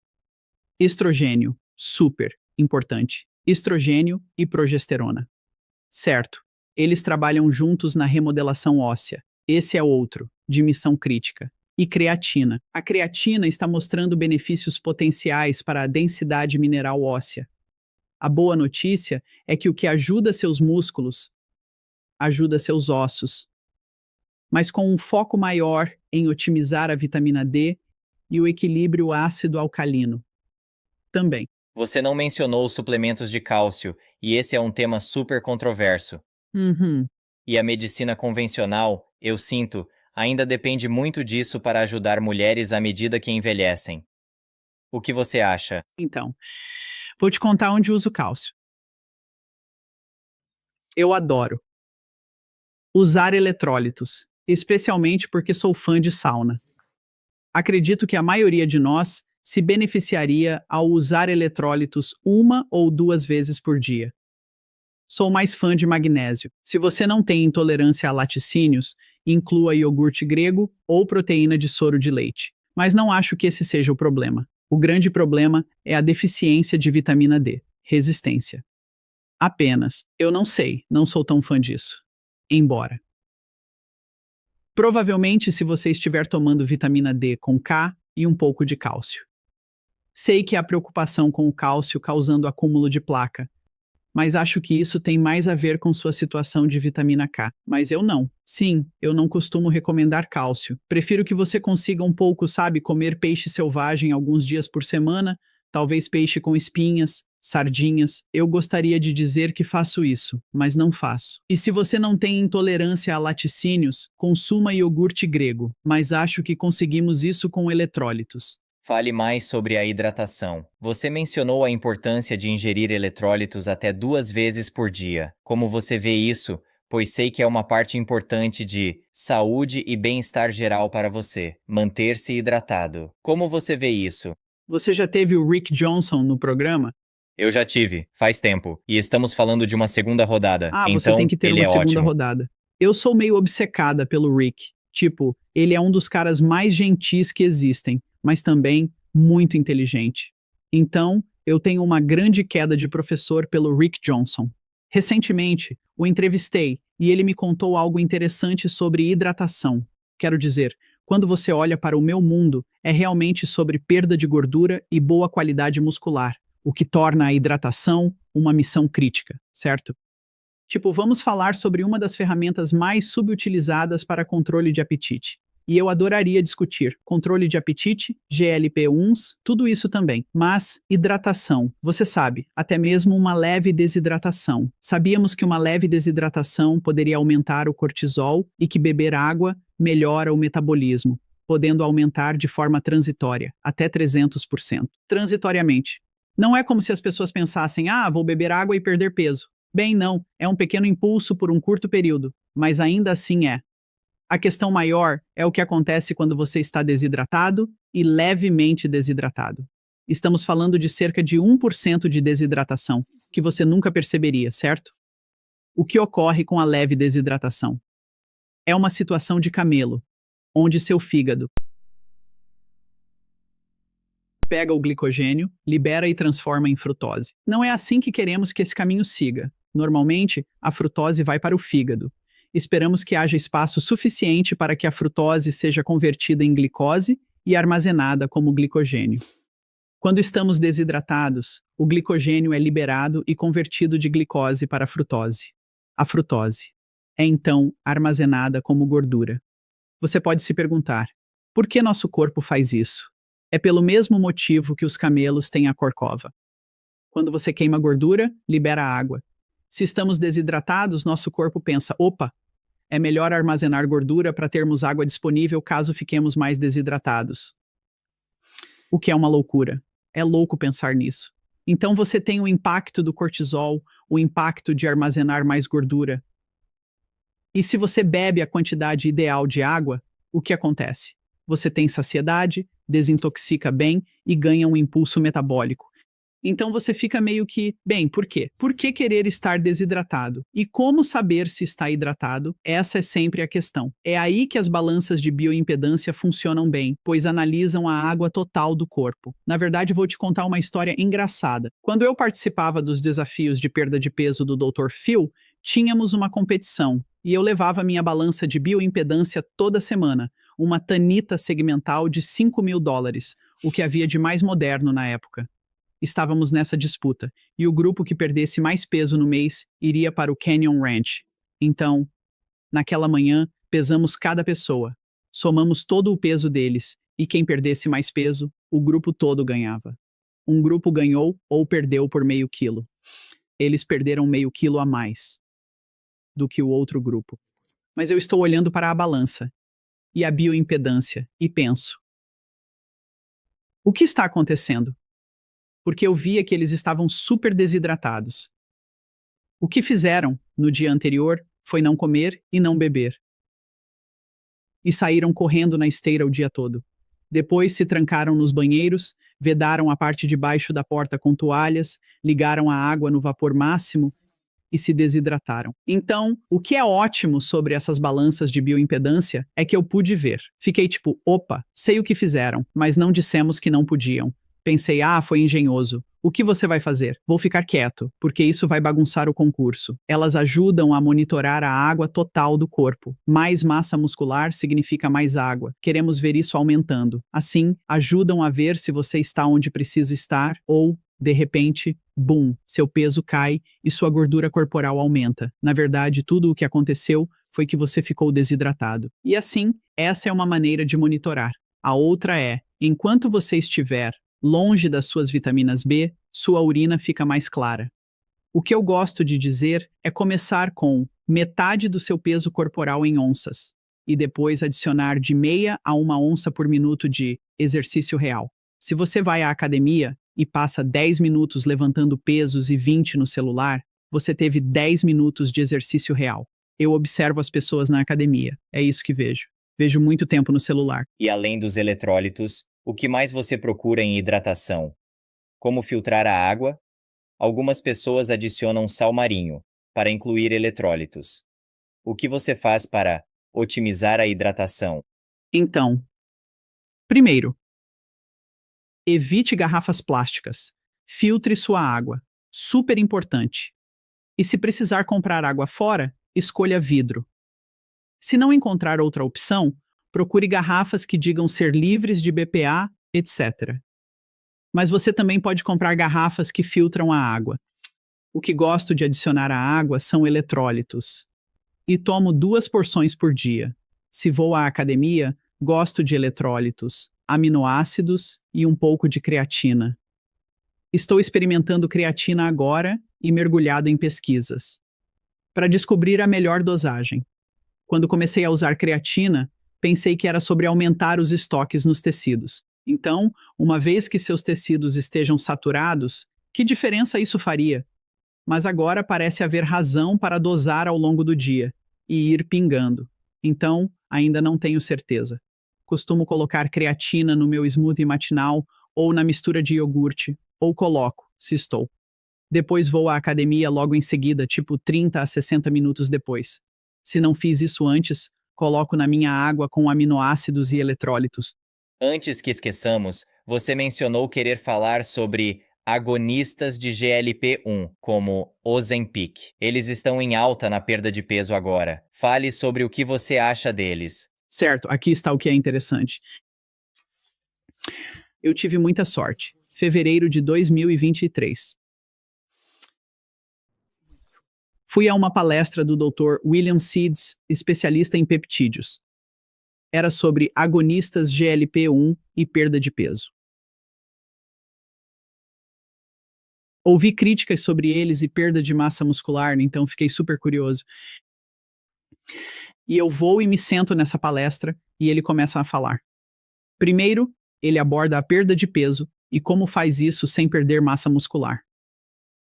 Estrogênio, super importante. Estrogênio e progesterona. Certo. Eles trabalham juntos na remodelação óssea. Esse é outro, de missão crítica. E creatina. A creatina está mostrando benefícios potenciais para a densidade mineral óssea. A boa notícia é que o que ajuda seus músculos ajuda seus ossos, mas com um foco maior em otimizar a vitamina D e o equilíbrio ácido-alcalino. Também. Você não mencionou os suplementos de cálcio, e esse é um tema super controverso. Uhum. E a medicina convencional, eu sinto, ainda depende muito disso para ajudar mulheres à medida que envelhecem. O que você acha? Então, vou te contar onde uso cálcio. Eu adoro usar eletrólitos, especialmente porque sou fã de sauna. Acredito que a maioria de nós se beneficiaria ao usar eletrólitos 1 ou 2 vezes por dia. Sou mais fã de magnésio. Se você não tem intolerância a laticínios, inclua iogurte grego ou proteína de soro de leite. Mas não acho que esse seja o problema. O grande problema é a deficiência de vitamina D, resistência. Apenas, eu não sei, não sou tão fã disso. Embora. Provavelmente, se você estiver tomando vitamina D com K e um pouco de cálcio. Sei que há preocupação com o cálcio causando acúmulo de placa, mas acho que isso tem mais a ver com sua situação de vitamina K. Mas eu não. Sim, eu não costumo recomendar cálcio. Prefiro que você consiga um pouco, sabe, comer peixe selvagem alguns dias por semana, talvez peixe com espinhas, sardinhas. Eu gostaria de dizer que faço isso, mas não faço. E se você não tem intolerância a laticínios, consuma iogurte grego, mas acho que conseguimos isso com eletrólitos. Fale mais sobre a hidratação. Você mencionou a importância de ingerir eletrólitos até 2 vezes por dia. Como você vê isso? Pois sei que é uma parte importante de saúde e bem-estar geral para você. Manter-se hidratado. Como você vê isso? Você já teve o Rick Johnson no programa? Eu já tive, faz tempo, e estamos falando de uma segunda rodada, Ah, você tem então que ter ele uma é segunda ótimo. rodada. Eu sou meio obcecada pelo Rick. Tipo, ele é um dos caras mais gentis que existem, mas também muito inteligente. Então, eu tenho uma grande queda de professor pelo Rick Johnson. Recentemente, o entrevistei e ele me contou algo interessante sobre hidratação. Quero dizer, quando você olha para o meu mundo, é realmente sobre perda de gordura e boa qualidade muscular, o que torna a hidratação uma missão crítica, certo? Tipo, vamos falar sobre uma das ferramentas mais subutilizadas para controle de apetite. E eu adoraria discutir controle de apetite, GLP-1s, tudo isso também. Mas hidratação, você sabe, até mesmo uma leve desidratação. Sabíamos que uma leve desidratação poderia aumentar o cortisol e que beber água melhora o metabolismo, podendo aumentar de forma transitória, até 300%. Transitoriamente. Não é como se as pessoas pensassem, ah, vou beber água e perder peso. Bem, não, é um pequeno impulso por um curto período, mas ainda assim é. A questão maior é o que acontece quando você está desidratado e levemente desidratado. Estamos falando de cerca de 1% de desidratação, que você nunca perceberia, certo? O que ocorre com a leve desidratação? É uma situação de camelo, onde seu fígado pega o glicogênio, libera e transforma em frutose. Não é assim que queremos que esse caminho siga. Normalmente, a frutose vai para o fígado. Esperamos que haja espaço suficiente para que a frutose seja convertida em glicose e armazenada como glicogênio. Quando estamos desidratados, o glicogênio é liberado e convertido de glicose para frutose. A frutose é então armazenada como gordura. Você pode se perguntar: por que nosso corpo faz isso? É pelo mesmo motivo que os camelos têm a corcova. Quando você queima gordura, libera água. Se estamos desidratados, nosso corpo pensa: opa, é melhor armazenar gordura para termos água disponível caso fiquemos mais desidratados. O que é uma loucura. É louco pensar nisso. Então você tem o impacto do cortisol, o impacto de armazenar mais gordura. E se você bebe a quantidade ideal de água, o que acontece? Você tem saciedade, desintoxica bem e ganha um impulso metabólico. Então você fica meio que, bem, por quê? Por que querer estar desidratado? E como saber se está hidratado? Essa é sempre a questão. É aí que as balanças de bioimpedância funcionam bem, pois analisam a água total do corpo. Na verdade, vou te contar uma história engraçada. Quando eu participava dos desafios de perda de peso do Dr. Phil, tínhamos uma competição e eu levava minha balança de bioimpedância toda semana, uma Tanita segmental de $5.000, o que havia de mais moderno na época. Estávamos nessa disputa, e o grupo que perdesse mais peso no mês iria para o Canyon Ranch. Então, naquela manhã, pesamos cada pessoa. somamos todo o peso deles, e quem perdesse mais peso, o grupo todo ganhava. Um grupo ganhou ou perdeu por meio quilo. Eles perderam meio quilo a mais do que o outro grupo. Mas eu estou olhando para a balança e a bioimpedância e penso: o que está acontecendo? Porque eu via que eles estavam super desidratados. O que fizeram no dia anterior foi não comer e não beber. E saíram correndo na esteira o dia todo. Depois se trancaram nos banheiros, vedaram a parte de baixo da porta com toalhas, ligaram a água no vapor máximo e se desidrataram. Então, o que é ótimo sobre essas balanças de bioimpedância é que eu pude ver. Fiquei tipo, opa, sei o que fizeram, mas não dissemos que não podiam. Pensei, foi engenhoso. O que você vai fazer? Vou ficar quieto, porque isso vai bagunçar o concurso. Elas ajudam a monitorar a água total do corpo. Mais massa muscular significa mais água. Queremos ver isso aumentando. Assim, ajudam a ver se você está onde precisa estar ou, de repente, bum, seu peso cai e sua gordura corporal aumenta. Na verdade, tudo o que aconteceu foi que você ficou desidratado. E assim, essa é uma maneira de monitorar. A outra é, enquanto você estiver longe das suas vitaminas B, sua urina fica mais clara. O que eu gosto de dizer é começar com metade do seu peso corporal em onças e depois adicionar de meia a 1 onça por minuto de exercício real. Se você vai à academia e passa 10 minutos levantando pesos e 20 no celular, você teve 10 minutos de exercício real. Eu observo as pessoas na academia, é isso que vejo. Vejo muito tempo no celular. E além dos eletrólitos, o que mais você procura em hidratação? Como filtrar a água? Algumas pessoas adicionam sal marinho para incluir eletrólitos. O que você faz para otimizar a hidratação? Então, primeiro, evite garrafas plásticas. Filtre sua água. Super importante. E se precisar comprar água fora, escolha vidro. Se não encontrar outra opção, procure garrafas que digam ser livres de BPA, etc. Mas você também pode comprar garrafas que filtram a água. O que gosto de adicionar à água são eletrólitos. E tomo 2 porções por dia. Se vou à academia, gosto de eletrólitos, aminoácidos e um pouco de creatina. Estou experimentando creatina agora e mergulhado em pesquisas para descobrir a melhor dosagem. Quando comecei a usar creatina, pensei que era sobre aumentar os estoques nos tecidos. Então, uma vez que seus tecidos estejam saturados, que diferença isso faria? Mas agora parece haver razão para dosar ao longo do dia e ir pingando. Então, ainda não tenho certeza. Costumo colocar creatina no meu smoothie matinal ou na mistura de iogurte, ou coloco, se estou. Depois vou à academia logo em seguida, tipo 30 a 60 minutos depois. Se não fiz isso antes, coloco na minha água com aminoácidos e eletrólitos. Antes que esqueçamos, você mencionou querer falar sobre agonistas de GLP-1, como Ozempic. Eles estão em alta na perda de peso agora. Fale sobre o que você acha deles. Certo, aqui está o que é interessante. Eu tive muita sorte. Fevereiro de 2023. Fui a uma palestra do Dr. William Seeds, especialista em peptídeos. Era sobre agonistas GLP-1 e perda de peso. Ouvi críticas sobre eles e perda de massa muscular, então fiquei super curioso. E eu vou e me sento nessa palestra e ele começa a falar. Primeiro, ele aborda a perda de peso e como faz isso sem perder massa muscular.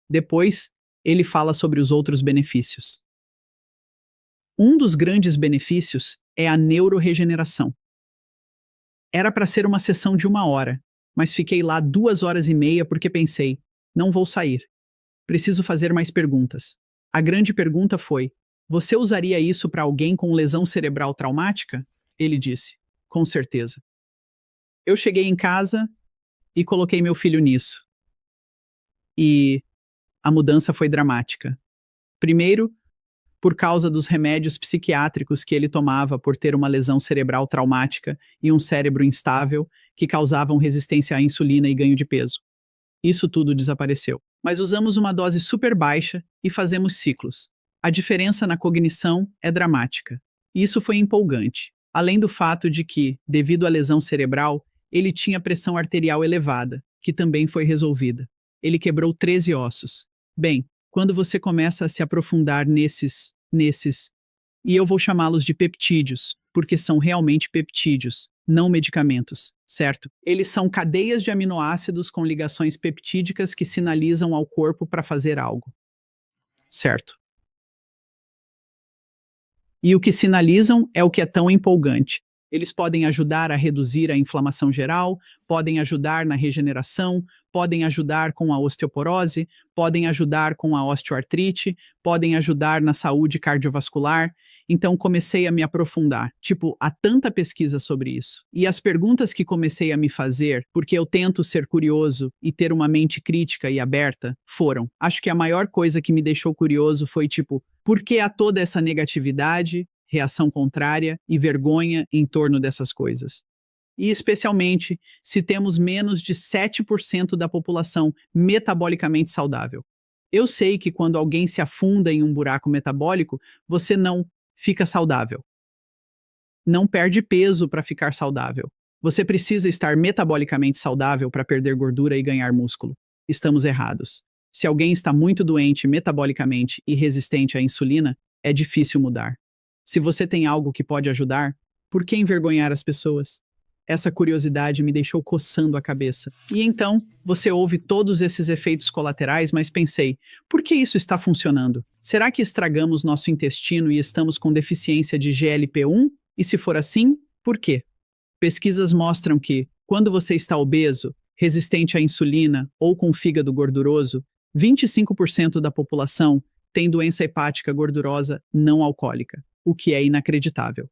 Depois, ele fala sobre os outros benefícios. Um dos grandes benefícios é a neuroregeneração. Era para ser uma sessão de 1 hora, mas fiquei lá 2 horas e meia porque pensei, não vou sair. Preciso fazer mais perguntas. A grande pergunta foi, você usaria isso para alguém com lesão cerebral traumática? Ele disse, com certeza. Eu cheguei em casa e coloquei meu filho nisso. E a mudança foi dramática. Primeiro, por causa dos remédios psiquiátricos que ele tomava por ter uma lesão cerebral traumática e um cérebro instável que causavam resistência à insulina e ganho de peso. Isso tudo desapareceu. Mas usamos uma dose super baixa e fazemos ciclos. A diferença na cognição é dramática. Isso foi empolgante. Além do fato de que, devido à lesão cerebral, ele tinha pressão arterial elevada, que também foi resolvida. Ele quebrou 13 ossos. Bem, quando você começa a se aprofundar nesses, e eu vou chamá-los de peptídeos, porque são realmente peptídeos, não medicamentos, certo? Eles são cadeias de aminoácidos com ligações peptídicas que sinalizam ao corpo para fazer algo, certo? E o que sinalizam é o que é tão empolgante. Eles podem ajudar a reduzir a inflamação geral, podem ajudar na regeneração, podem ajudar com a osteoporose, podem ajudar com a osteoartrite, podem ajudar na saúde cardiovascular. Então comecei a me aprofundar. Há tanta pesquisa sobre isso. E as perguntas que comecei a me fazer, porque eu tento ser curioso e ter uma mente crítica e aberta, foram. Acho que a maior coisa que me deixou curioso foi por que há toda essa negatividade, reação contrária e vergonha em torno dessas coisas? E especialmente se temos menos de 7% da população metabolicamente saudável. Eu sei que quando alguém se afunda em um buraco metabólico, você não fica saudável. Não perde peso para ficar saudável. Você precisa estar metabolicamente saudável para perder gordura e ganhar músculo. Estamos errados. Se alguém está muito doente metabolicamente e resistente à insulina, é difícil mudar. Se você tem algo que pode ajudar, por que envergonhar as pessoas? Essa curiosidade me deixou coçando a cabeça. E então, você ouve todos esses efeitos colaterais, mas pensei, por que isso está funcionando? Será que estragamos nosso intestino e estamos com deficiência de GLP-1? E se for assim, por quê? Pesquisas mostram que, quando você está obeso, resistente à insulina ou com fígado gorduroso, 25% da população tem doença hepática gordurosa não alcoólica, o que é inacreditável.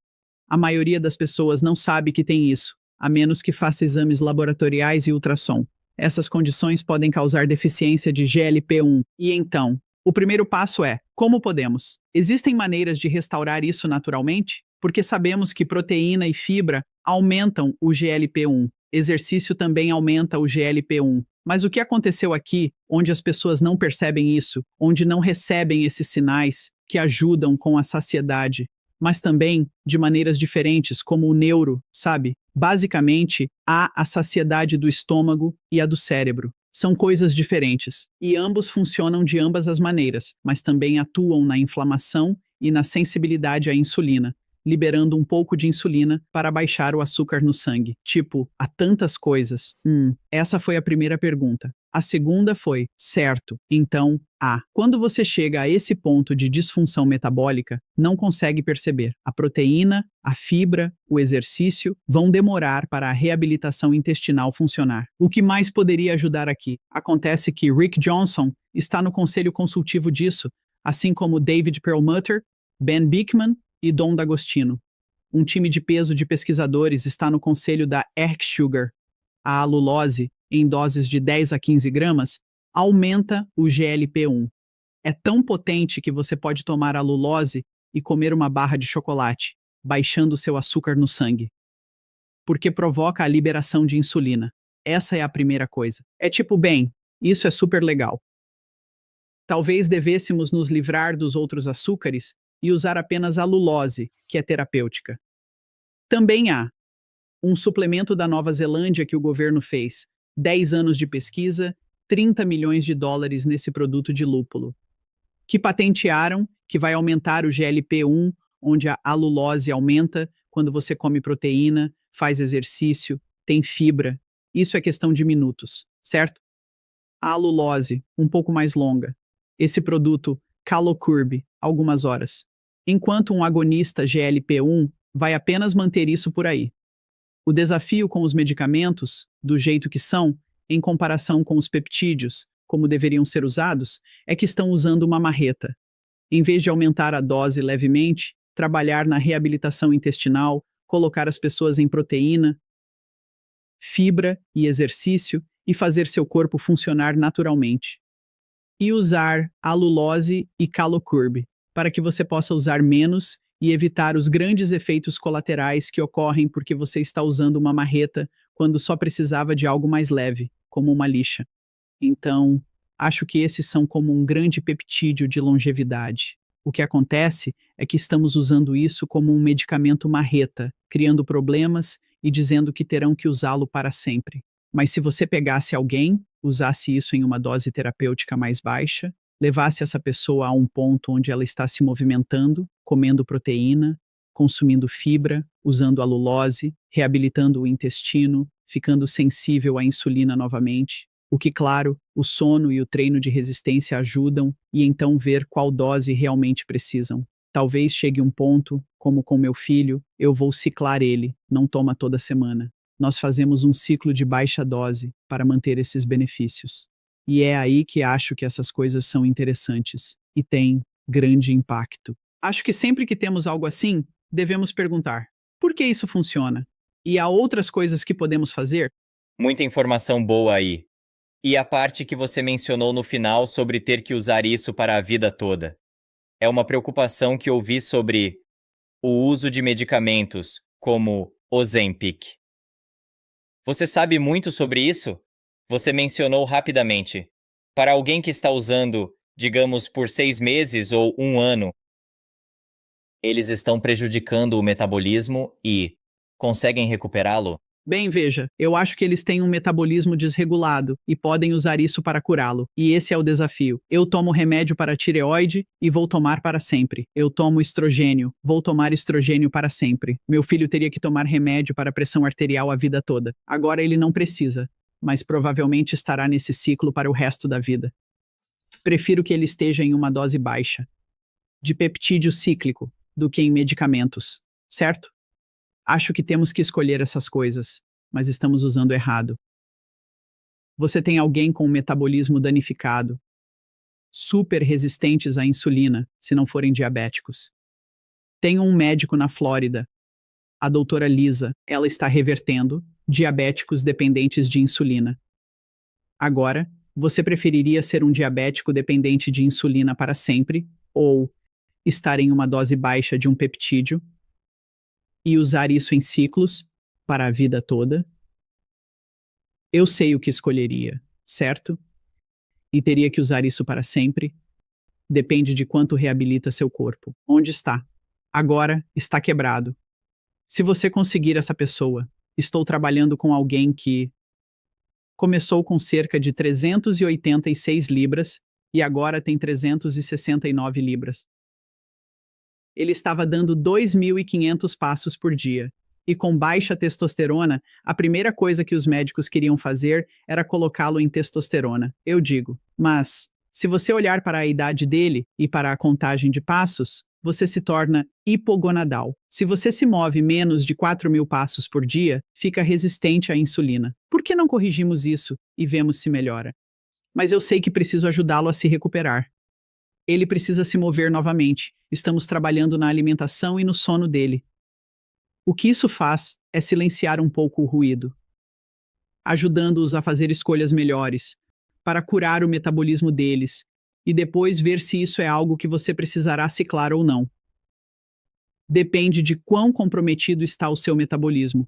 A maioria das pessoas não sabe que tem isso, a menos que faça exames laboratoriais e ultrassom. Essas condições podem causar deficiência de GLP-1. E então, o primeiro passo é, como podemos? Existem maneiras de restaurar isso naturalmente? Porque sabemos que proteína e fibra aumentam o GLP-1. Exercício também aumenta o GLP-1. Mas o que aconteceu aqui, onde as pessoas não percebem isso, onde não recebem esses sinais que ajudam com a saciedade, mas também de maneiras diferentes, como o neuro, sabe? Basicamente, há a saciedade do estômago e a do cérebro. São coisas diferentes, e ambos funcionam de ambas as maneiras, mas também atuam na inflamação e na sensibilidade à insulina, liberando um pouco de insulina para baixar o açúcar no sangue. Há tantas coisas. Essa foi a primeira pergunta. A segunda foi, certo, então, quando você chega a esse ponto de disfunção metabólica, não consegue perceber. A proteína, a fibra, o exercício vão demorar para a reabilitação intestinal funcionar. O que mais poderia ajudar aqui? Acontece que Rick Johnson está no conselho consultivo disso, assim como David Perlmutter, Ben Bikman e Don D'Agostino. Um time de peso de pesquisadores está no conselho da Erk Sugar. A alulose, em doses de 10 a 15 gramas, aumenta o GLP-1. É tão potente que você pode tomar alulose e comer uma barra de chocolate, baixando seu açúcar no sangue. Porque provoca a liberação de insulina. Essa é a primeira coisa. Isso é super legal. Talvez devêssemos nos livrar dos outros açúcares e usar apenas a alulose, que é terapêutica. Também há um suplemento da Nova Zelândia que o governo fez, 10 anos de pesquisa, 30 milhões de dólares nesse produto de lúpulo, que patentearam que vai aumentar o GLP-1, onde a alulose aumenta quando você come proteína, faz exercício, tem fibra. Isso é questão de minutos, certo? A alulose, um pouco mais longa. Esse produto, Calocurb, algumas horas. Enquanto um agonista GLP-1 vai apenas manter isso por aí. O desafio com os medicamentos, do jeito que são, em comparação com os peptídeos, como deveriam ser usados, é que estão usando uma marreta. Em vez de aumentar a dose levemente, trabalhar na reabilitação intestinal, colocar as pessoas em proteína, fibra e exercício e fazer seu corpo funcionar naturalmente. E usar alulose e Calocurb, para que você possa usar menos e evitar os grandes efeitos colaterais que ocorrem porque você está usando uma marreta quando só precisava de algo mais leve, como uma lixa. Então, acho que esses são como um grande peptídeo de longevidade. O que acontece é que estamos usando isso como um medicamento marreta, criando problemas e dizendo que terão que usá-lo para sempre. Mas se você pegasse alguém, usasse isso em uma dose terapêutica mais baixa, levasse essa pessoa a um ponto onde ela está se movimentando, comendo proteína, consumindo fibra, usando alulose, reabilitando o intestino, ficando sensível à insulina novamente, o que, claro, o sono e o treino de resistência ajudam, e então ver qual dose realmente precisam. Talvez chegue um ponto, como com meu filho, eu vou ciclar ele, não toma toda semana. Nós fazemos um ciclo de baixa dose para manter esses benefícios. E é aí que acho que essas coisas são interessantes e têm grande impacto. Acho que sempre que temos algo assim, devemos perguntar: por que isso funciona? E há outras coisas que podemos fazer? Muita informação boa aí. E a parte que você mencionou no final sobre ter que usar isso para a vida toda. É uma preocupação que ouvi sobre o uso de medicamentos, como Ozempic. Você sabe muito sobre isso? Você mencionou rapidamente. Para alguém que está usando, digamos, por 6 meses ou 1 ano, eles estão prejudicando o metabolismo e conseguem recuperá-lo? Bem, veja, eu acho que eles têm um metabolismo desregulado e podem usar isso para curá-lo. E esse é o desafio. Eu tomo remédio para tireoide e vou tomar para sempre. Eu tomo estrogênio, vou tomar estrogênio para sempre. Meu filho teria que tomar remédio para pressão arterial a vida toda. Agora ele não precisa, mas provavelmente estará nesse ciclo para o resto da vida. Prefiro que ele esteja em uma dose baixa de peptídeo cíclico do que em medicamentos, certo? Acho que temos que escolher essas coisas, mas estamos usando errado. Você tem alguém com um metabolismo danificado, super resistentes à insulina, se não forem diabéticos. Tenho um médico na Flórida, a doutora Lisa. Ela está revertendo diabéticos dependentes de insulina. Agora, você preferiria ser um diabético dependente de insulina para sempre ou estar em uma dose baixa de um peptídeo e usar isso em ciclos para a vida toda? Eu sei o que escolheria, certo? E teria que usar isso para sempre? Depende de quanto reabilita seu corpo. Onde está? Agora está quebrado. Se você conseguir essa pessoa, estou trabalhando com alguém que começou com cerca de 386 libras e agora tem 369 libras. Ele estava dando 2.500 passos por dia. E com baixa testosterona, a primeira coisa que os médicos queriam fazer era colocá-lo em testosterona. Eu digo, mas se você olhar para a idade dele e para a contagem de passos, você se torna hipogonadal. Se você se move menos de 4.000 passos por dia, fica resistente à insulina. Por que não corrigimos isso e vemos se melhora? Mas eu sei que preciso ajudá-lo a se recuperar. Ele precisa se mover novamente. Estamos trabalhando na alimentação e no sono dele. O que isso faz é silenciar um pouco o ruído, ajudando-os a fazer escolhas melhores, para curar o metabolismo deles, e depois ver se isso é algo que você precisará ciclar ou não. Depende de quão comprometido está o seu metabolismo.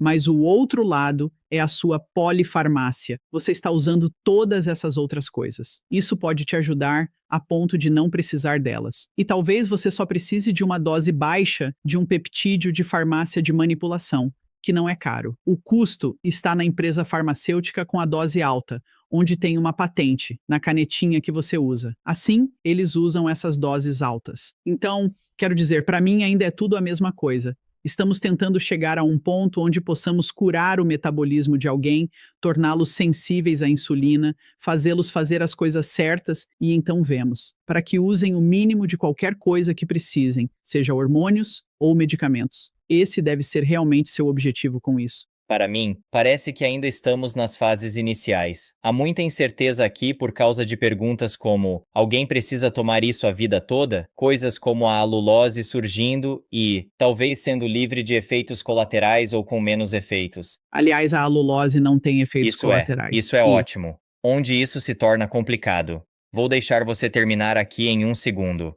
Mas o outro lado é a sua polifarmácia. Você está usando todas essas outras coisas. Isso pode te ajudar a ponto de não precisar delas. E talvez você só precise de uma dose baixa de um peptídeo de farmácia de manipulação, que não é caro. O custo está na empresa farmacêutica com a dose alta, onde tem uma patente na canetinha que você usa. Assim, eles usam essas doses altas. Então, quero dizer, para mim ainda é tudo a mesma coisa. Estamos tentando chegar a um ponto onde possamos curar o metabolismo de alguém, torná-los sensíveis à insulina, fazê-los fazer as coisas certas e então vemos, para que usem o mínimo de qualquer coisa que precisem, seja hormônios ou medicamentos. Esse deve ser realmente seu objetivo com isso. Para mim, parece que ainda estamos nas fases iniciais. Há muita incerteza aqui por causa de perguntas como: alguém precisa tomar isso a vida toda? Coisas como a alulose surgindo e, talvez sendo livre de efeitos colaterais ou com menos efeitos. Aliás, a alulose não tem efeitos colaterais. Isso é ótimo. Onde isso se torna complicado. Vou deixar você terminar aqui em 1 segundo.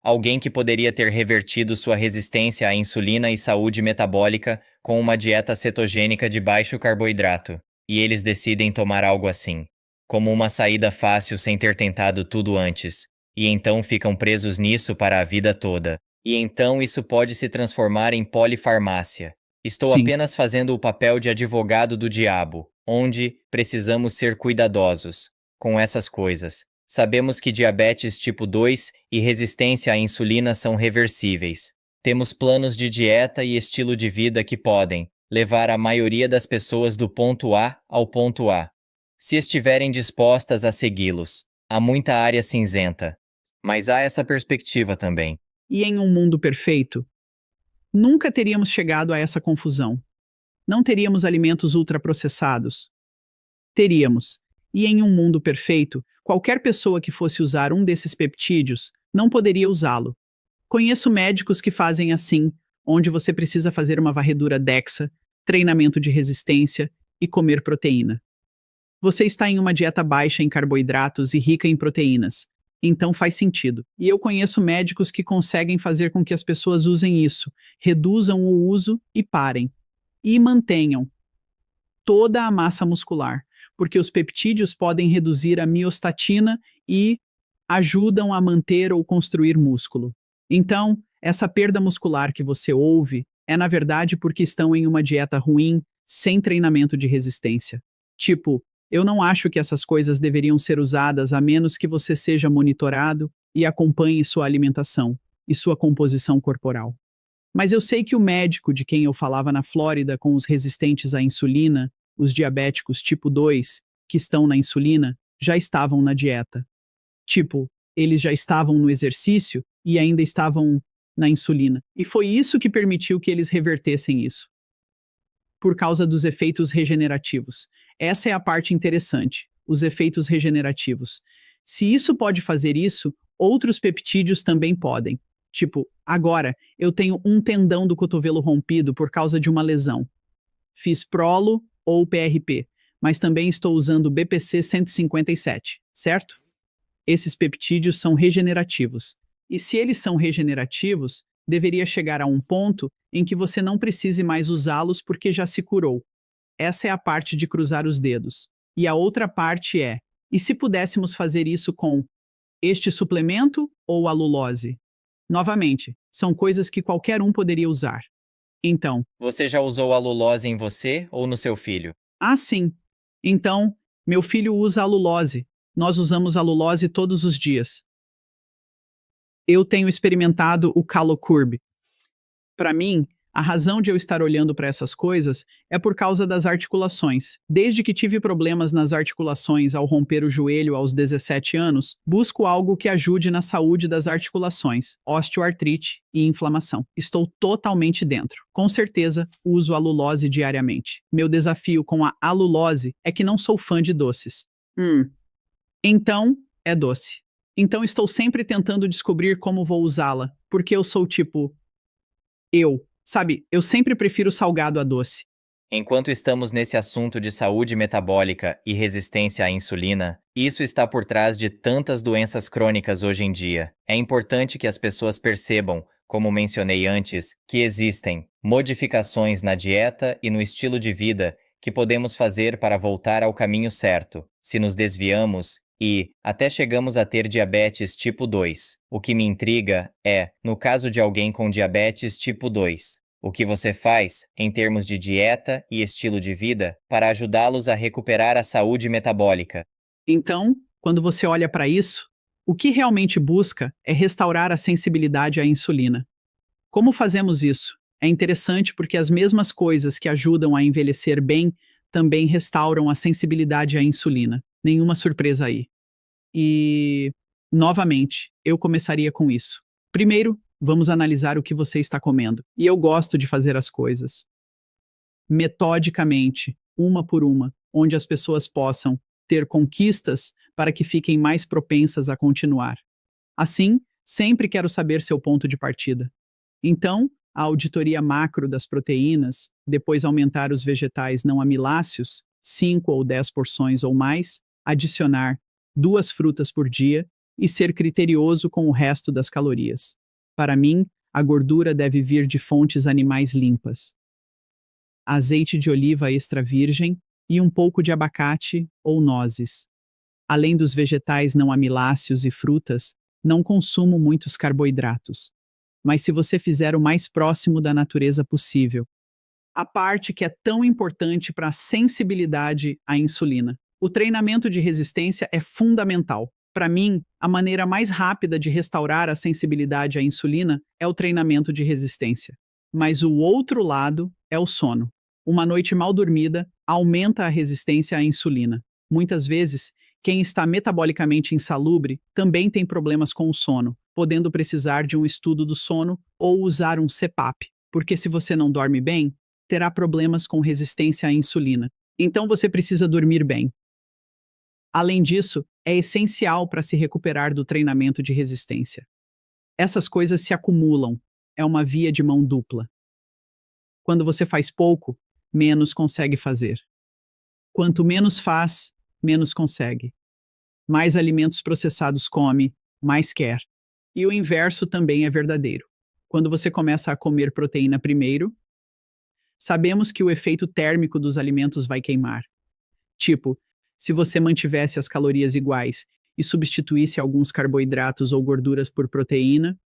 Alguém que poderia ter revertido sua resistência à insulina e saúde metabólica com uma dieta cetogênica de baixo carboidrato, e eles decidem tomar algo assim, como uma saída fácil sem ter tentado tudo antes. e então ficam presos nisso para a vida toda. E então isso pode se transformar em polifarmácia. Estou Sim. apenas fazendo o papel de advogado do diabo, onde precisamos ser cuidadosos com essas coisas. Sabemos que diabetes tipo 2 e resistência à insulina são reversíveis. Temos planos de dieta e estilo de vida que podem levar a maioria das pessoas do ponto A ao ponto A, se estiverem dispostas a segui-los. Há muita área cinzenta, mas há essa perspectiva também. E em um mundo perfeito, nunca teríamos chegado a essa confusão. Não teríamos alimentos ultraprocessados. Teríamos. E em um mundo perfeito, qualquer pessoa que fosse usar um desses peptídeos não poderia usá-lo. Conheço médicos que fazem assim, onde você precisa fazer uma varredura DEXA, treinamento de resistência e comer proteína. Você está em uma dieta baixa em carboidratos e rica em proteínas. Então faz sentido. E eu conheço médicos que conseguem fazer com que as pessoas usem isso, reduzam o uso e parem. E mantenham toda a massa muscular, porque os peptídeos podem reduzir a miostatina e ajudam a manter ou construir músculo. Então, essa perda muscular que você ouve é na verdade porque estão em uma dieta ruim, sem treinamento de resistência. Tipo, eu não acho que essas coisas deveriam ser usadas a menos que você seja monitorado e acompanhe sua alimentação e sua composição corporal. Mas eu sei que o médico de quem eu falava na Flórida com os resistentes à insulina, os diabéticos tipo 2, que estão na insulina, já estavam na dieta. Tipo, eles já estavam no exercício e ainda estavam na insulina. E foi isso que permitiu que eles revertessem isso. Por causa dos efeitos regenerativos. Essa é a parte interessante, os efeitos regenerativos. Se isso pode fazer isso, outros peptídeos também podem. Tipo, agora, eu tenho um tendão do cotovelo rompido por causa de uma lesão. Fiz prolo ou PRP, mas também estou usando o BPC 157, certo? Esses peptídeos são regenerativos. E se eles são regenerativos, deveria chegar a um ponto em que você não precise mais usá-los porque já se curou. Essa é a parte de cruzar os dedos. E a outra parte é, e se pudéssemos fazer isso com este suplemento ou a lulose? Novamente, são coisas que qualquer um poderia usar. Então, Você já usou a lulose em você ou no seu filho? sim. Então, meu filho usa a lulose. Nós usamos a lulose todos os dias. Eu tenho experimentado o Calocurb. Para mim, a razão de eu estar olhando para essas coisas é por causa das articulações. Desde que tive problemas nas articulações ao romper o joelho aos 17 anos, busco algo que ajude na saúde das articulações, osteoartrite e inflamação. Estou totalmente dentro. Com certeza, uso a alulose diariamente. Meu desafio com a alulose é que não sou fã de doces. Então, é doce. Então estou sempre tentando descobrir como vou usá-la, porque eu sou tipo... Sabe, eu sempre prefiro salgado a doce. Enquanto estamos nesse assunto de saúde metabólica e resistência à insulina, isso está por trás de tantas doenças crônicas hoje em dia. É importante que as pessoas percebam, como mencionei antes, que existem modificações na dieta e no estilo de vida que podemos fazer para voltar ao caminho certo, se nos desviamos e até chegamos a ter diabetes tipo 2. O que me intriga é, no caso de alguém com diabetes tipo 2, o que você faz, em termos de dieta e estilo de vida, para ajudá-los a recuperar a saúde metabólica? Então, quando você olha para isso, o que realmente busca é restaurar a sensibilidade à insulina. Como fazemos isso? É interessante porque as mesmas coisas que ajudam a envelhecer bem também restauram a sensibilidade à insulina. Nenhuma surpresa aí. E, novamente, eu começaria com isso. Primeiro, vamos analisar o que você está comendo. E eu gosto de fazer as coisas metodicamente, uma por uma, onde as pessoas possam ter conquistas para que fiquem mais propensas a continuar. Assim, sempre quero saber seu ponto de partida. Então, a auditoria macro das proteínas, depois aumentar os vegetais não amiláceos, 5 ou 10 porções ou mais, adicionar 2 frutas por dia e ser criterioso com o resto das calorias. Para mim, a gordura deve vir de fontes animais limpas. Azeite de oliva extra virgem e um pouco de abacate ou nozes. Além dos vegetais não amiláceos e frutas, Não consumo muitos carboidratos. Mas se você fizer o mais próximo da natureza possível. A parte que é tão importante para a sensibilidade à insulina. O treinamento de resistência é fundamental. Para mim, a maneira mais rápida de restaurar a sensibilidade à insulina é o treinamento de resistência. Mas o outro lado é o sono. Uma noite mal dormida aumenta a resistência à insulina. Muitas vezes, quem está metabolicamente insalubre também tem problemas com o sono, podendo precisar de um estudo do sono ou usar um CPAP, porque se você não dorme bem, terá problemas com resistência à insulina. Então você precisa dormir bem. Além disso, é essencial para se recuperar do treinamento de resistência. Essas coisas se acumulam, é uma via de mão dupla. Quando você faz pouco, menos consegue fazer. Quanto menos faz, menos consegue. Mais alimentos processados come, mais quer. E o inverso também é verdadeiro. Quando você começa a comer proteína primeiro, sabemos que o efeito térmico dos alimentos vai queimar. Tipo, se você mantivesse as calorias iguais e substituísse alguns carboidratos ou gorduras por proteína,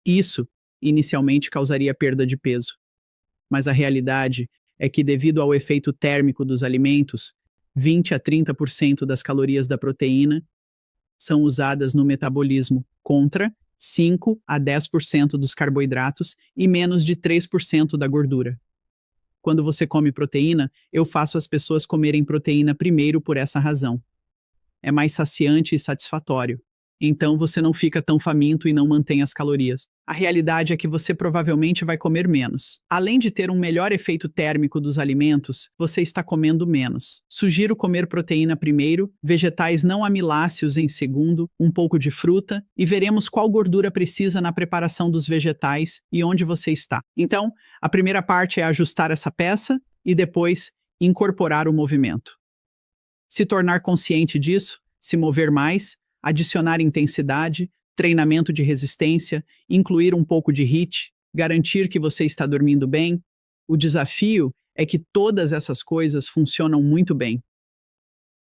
isso inicialmente causaria perda de peso. Mas a realidade é que, devido ao efeito térmico dos alimentos, 20 a 30% das calorias da proteína são usadas no metabolismo, contra 5 a 10% dos carboidratos e menos de 3% da gordura. Quando você come proteína, eu faço as pessoas comerem proteína primeiro por essa razão. É mais saciante e satisfatório. Então você não fica tão faminto e não mantém as calorias. A realidade é que você provavelmente vai comer menos. Além de ter um melhor efeito térmico dos alimentos, você está comendo menos. Sugiro comer proteína primeiro, vegetais não amiláceos em segundo, um pouco de fruta, e veremos qual gordura precisa na preparação dos vegetais e onde você está. Então, a primeira parte é ajustar essa peça e depois incorporar o movimento. Se tornar consciente disso, se mover mais, adicionar intensidade, treinamento de resistência, incluir um pouco de HIIT, garantir que você está dormindo bem. O desafio é que todas essas coisas funcionam muito bem.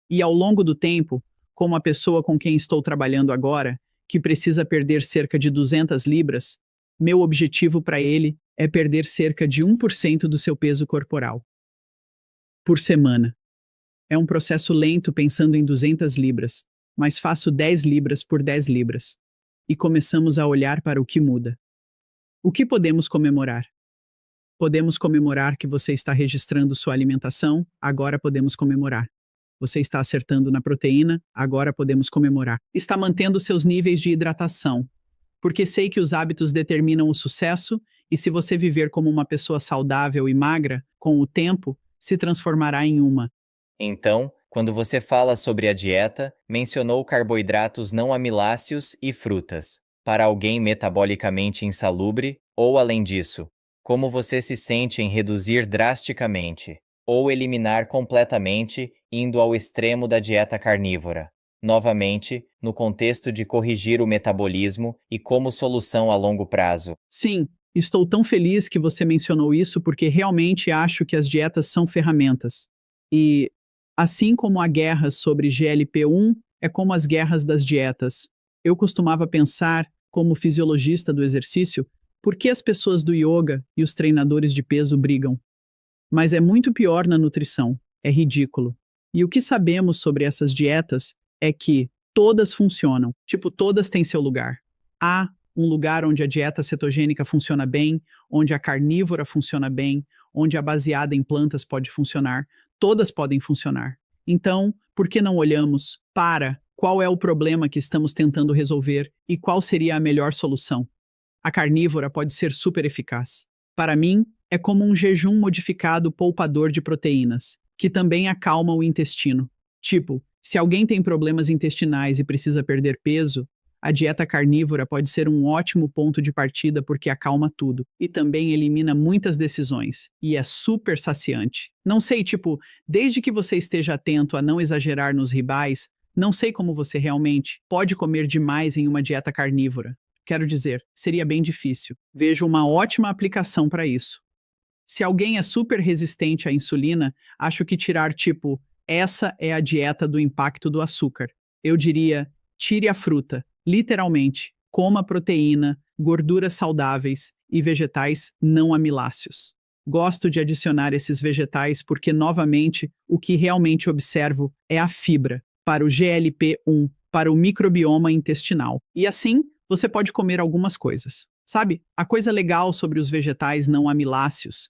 E ao longo do tempo, como a pessoa com quem estou trabalhando agora, que precisa perder cerca de 200 libras, meu objetivo para ele é perder cerca de 1% do seu peso corporal por semana. É um processo lento pensando em 200 libras, mas faço 10 libras por 10 libras. E começamos a olhar para o que muda. O que podemos comemorar? Podemos comemorar que você está registrando sua alimentação, agora podemos comemorar. Você está acertando na proteína, agora podemos comemorar. Está mantendo seus níveis de hidratação, porque sei que os hábitos determinam o sucesso e se você viver como uma pessoa saudável e magra, com o tempo, se transformará em uma. Então, quando você fala sobre a dieta, mencionou carboidratos não amiláceos e frutas. Para alguém metabolicamente insalubre, ou além disso, como você se sente em reduzir drasticamente, ou eliminar completamente, indo ao extremo da dieta carnívora? Novamente, no contexto de corrigir o metabolismo e como solução a longo prazo. Sim, estou tão feliz que você mencionou isso porque realmente acho que as dietas são ferramentas. E assim como a guerra sobre GLP-1 é como as guerras das dietas. Eu costumava pensar, como fisiologista do exercício, por que as pessoas do yoga e os treinadores de peso brigam. Mas é muito pior na nutrição. É ridículo. E o que sabemos sobre essas dietas é que todas funcionam. Tipo, todas têm seu lugar. Há um lugar onde a dieta cetogênica funciona bem, onde a carnívora funciona bem, onde a baseada em plantas pode funcionar. Todas podem funcionar. Então, por que não olhamos para qual é o problema que estamos tentando resolver e qual seria a melhor solução? A carnívora pode ser super eficaz. Para mim, é como um jejum modificado poupador de proteínas, que também acalma o intestino. Tipo, se alguém tem problemas intestinais e precisa perder peso, a dieta carnívora pode ser um ótimo ponto de partida porque acalma tudo e também elimina muitas decisões e é super saciante. Não sei, tipo, desde que você esteja atento a não exagerar nos ribais, não sei como você realmente pode comer demais em uma dieta carnívora. Quero dizer, seria bem difícil. Vejo uma ótima aplicação para isso. Se alguém é super resistente à insulina, acho que tirar, tipo, essa é a dieta do impacto do açúcar. Eu diria, tire a fruta. Literalmente, coma proteína, gorduras saudáveis e vegetais não amiláceos. Gosto de adicionar esses vegetais porque, novamente, o que realmente observo é a fibra para o GLP-1, para o microbioma intestinal. E assim, você pode comer algumas coisas. Sabe, a coisa legal sobre os vegetais não amiláceos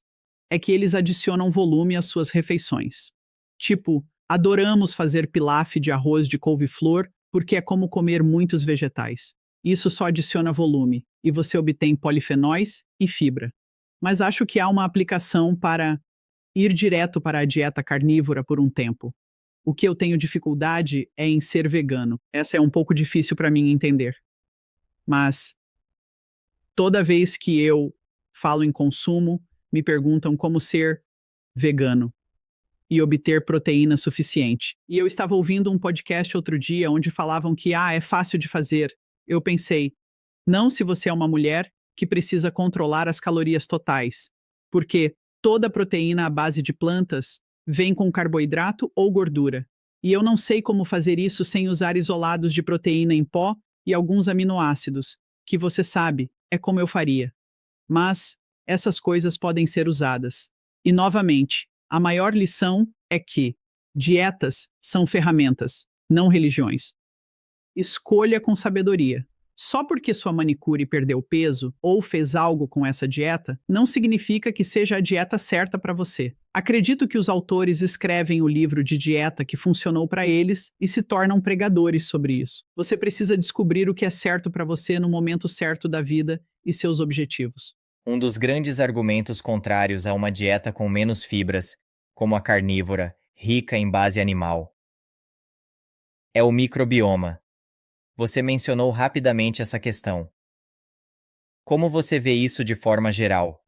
é que eles adicionam volume às suas refeições. Tipo, adoramos fazer pilaf de arroz de couve-flor porque é como comer muitos vegetais. Isso só adiciona volume e você obtém polifenóis e fibra. Mas acho que há uma aplicação para ir direto para a dieta carnívora por um tempo. O que eu tenho dificuldade é em ser vegano. Essa é um pouco difícil para mim entender. Mas toda vez que eu falo em consumo, me perguntam como ser vegano e obter proteína suficiente. E eu estava ouvindo um podcast outro dia onde falavam que é fácil de fazer. Eu pensei, não se você é uma mulher que precisa controlar as calorias totais, porque toda proteína à base de plantas vem com carboidrato ou gordura. E eu não sei como fazer isso sem usar isolados de proteína em pó e alguns aminoácidos, que você sabe, é como eu faria. Mas essas coisas podem ser usadas. E novamente, a maior lição é que dietas são ferramentas, não religiões. Escolha com sabedoria. Só porque sua manicure perdeu peso ou fez algo com essa dieta, não significa que seja a dieta certa para você. Acredito que os autores escrevem o livro de dieta que funcionou para eles e se tornam pregadores sobre isso. Você precisa descobrir o que é certo para você no momento certo da vida e seus objetivos. Um dos grandes argumentos contrários a uma dieta com menos fibras, como a carnívora, rica em base animal, é o microbioma. Você mencionou rapidamente essa questão. Como você vê isso de forma geral?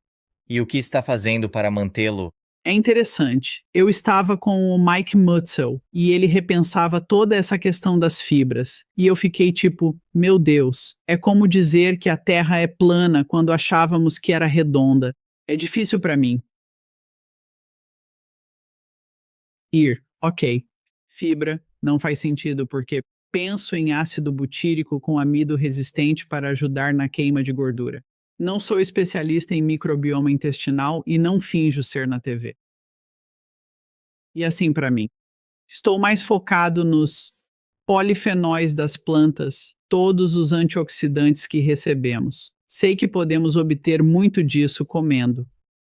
E o que está fazendo para mantê-lo? É interessante. Eu estava com o Mike Mutzel e ele repensava toda essa questão das fibras. E eu fiquei tipo, meu Deus, é como dizer que a Terra é plana quando achávamos que era redonda. É difícil para mim. Ok. Fibra não faz sentido porque penso em ácido butírico com amido resistente para ajudar na queima de gordura. Não sou especialista em microbioma intestinal e não finjo ser na TV. E assim para mim, estou mais focado nos polifenóis das plantas, todos os antioxidantes que recebemos. Sei que podemos obter muito disso comendo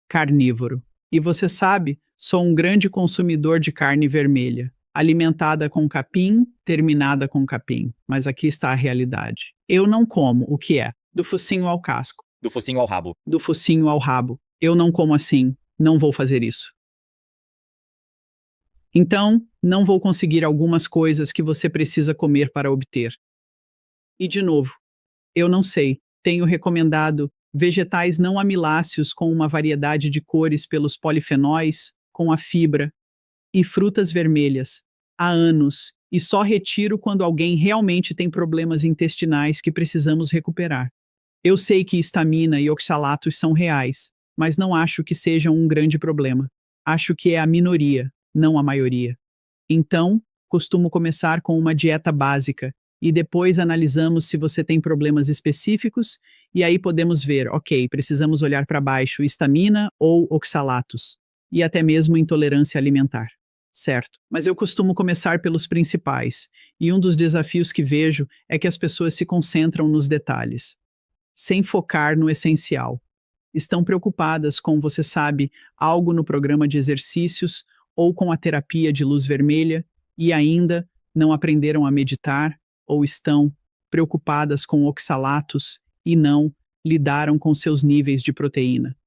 carnívoro. E você sabe, sou um grande consumidor de carne vermelha, alimentada com capim, terminada com capim. Mas aqui está a realidade. Eu não como o que é do focinho ao casco, Do focinho ao rabo. do focinho ao rabo. Eu não como assim, não vou fazer isso. Então, não vou conseguir algumas coisas que você precisa comer para obter. E de novo, eu não sei. Tenho recomendado vegetais não amiláceos com uma variedade de cores pelos polifenóis, com a fibra, e frutas vermelhas, há anos, e só retiro quando alguém realmente tem problemas intestinais que precisamos recuperar. Eu sei que histamina e oxalatos são reais, mas não acho que sejam um grande problema. Acho que é a minoria, não a maioria. Então, costumo começar com uma dieta básica e depois analisamos se você tem problemas específicos e aí podemos ver, ok, precisamos olhar para baixo histamina ou oxalatos e até mesmo intolerância alimentar. Certo, mas eu costumo começar pelos principais e um dos desafios que vejo é que as pessoas se concentram nos detalhes, sem focar no essencial. Estão preocupadas com, você sabe, algo no programa de exercícios ou com a terapia de luz vermelha e ainda não aprenderam a meditar ou estão preocupadas com oxalatos e não lidaram com seus níveis de proteína.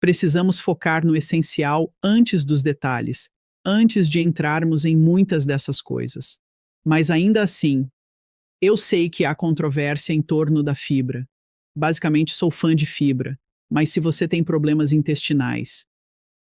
Precisamos focar no essencial antes dos detalhes, antes de entrarmos em muitas dessas coisas. Mas ainda assim, eu sei que há controvérsia em torno da fibra. Basicamente, sou fã de fibra, mas se você tem problemas intestinais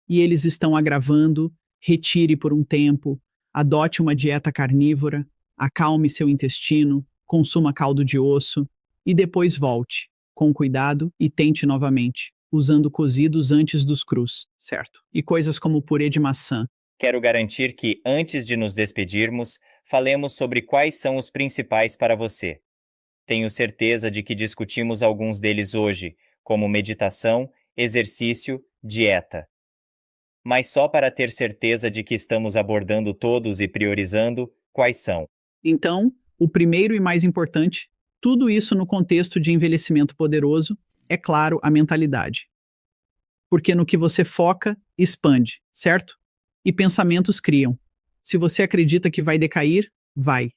e eles estão agravando, retire por um tempo, adote uma dieta carnívora, acalme seu intestino, consuma caldo de osso e depois volte, com cuidado e tente novamente, usando cozidos antes dos crus, certo? E coisas como purê de maçã. Quero garantir que, antes de nos despedirmos, falemos sobre quais são os principais para você. Tenho certeza de que discutimos alguns deles hoje, como meditação, exercício, dieta. Mas só para ter certeza de que estamos abordando todos e priorizando, quais são? Então, o primeiro e mais importante, tudo isso no contexto de envelhecimento poderoso, é claro, a mentalidade. Porque no que você foca, expande, certo? E pensamentos criam. Se você acredita que vai decair, vai.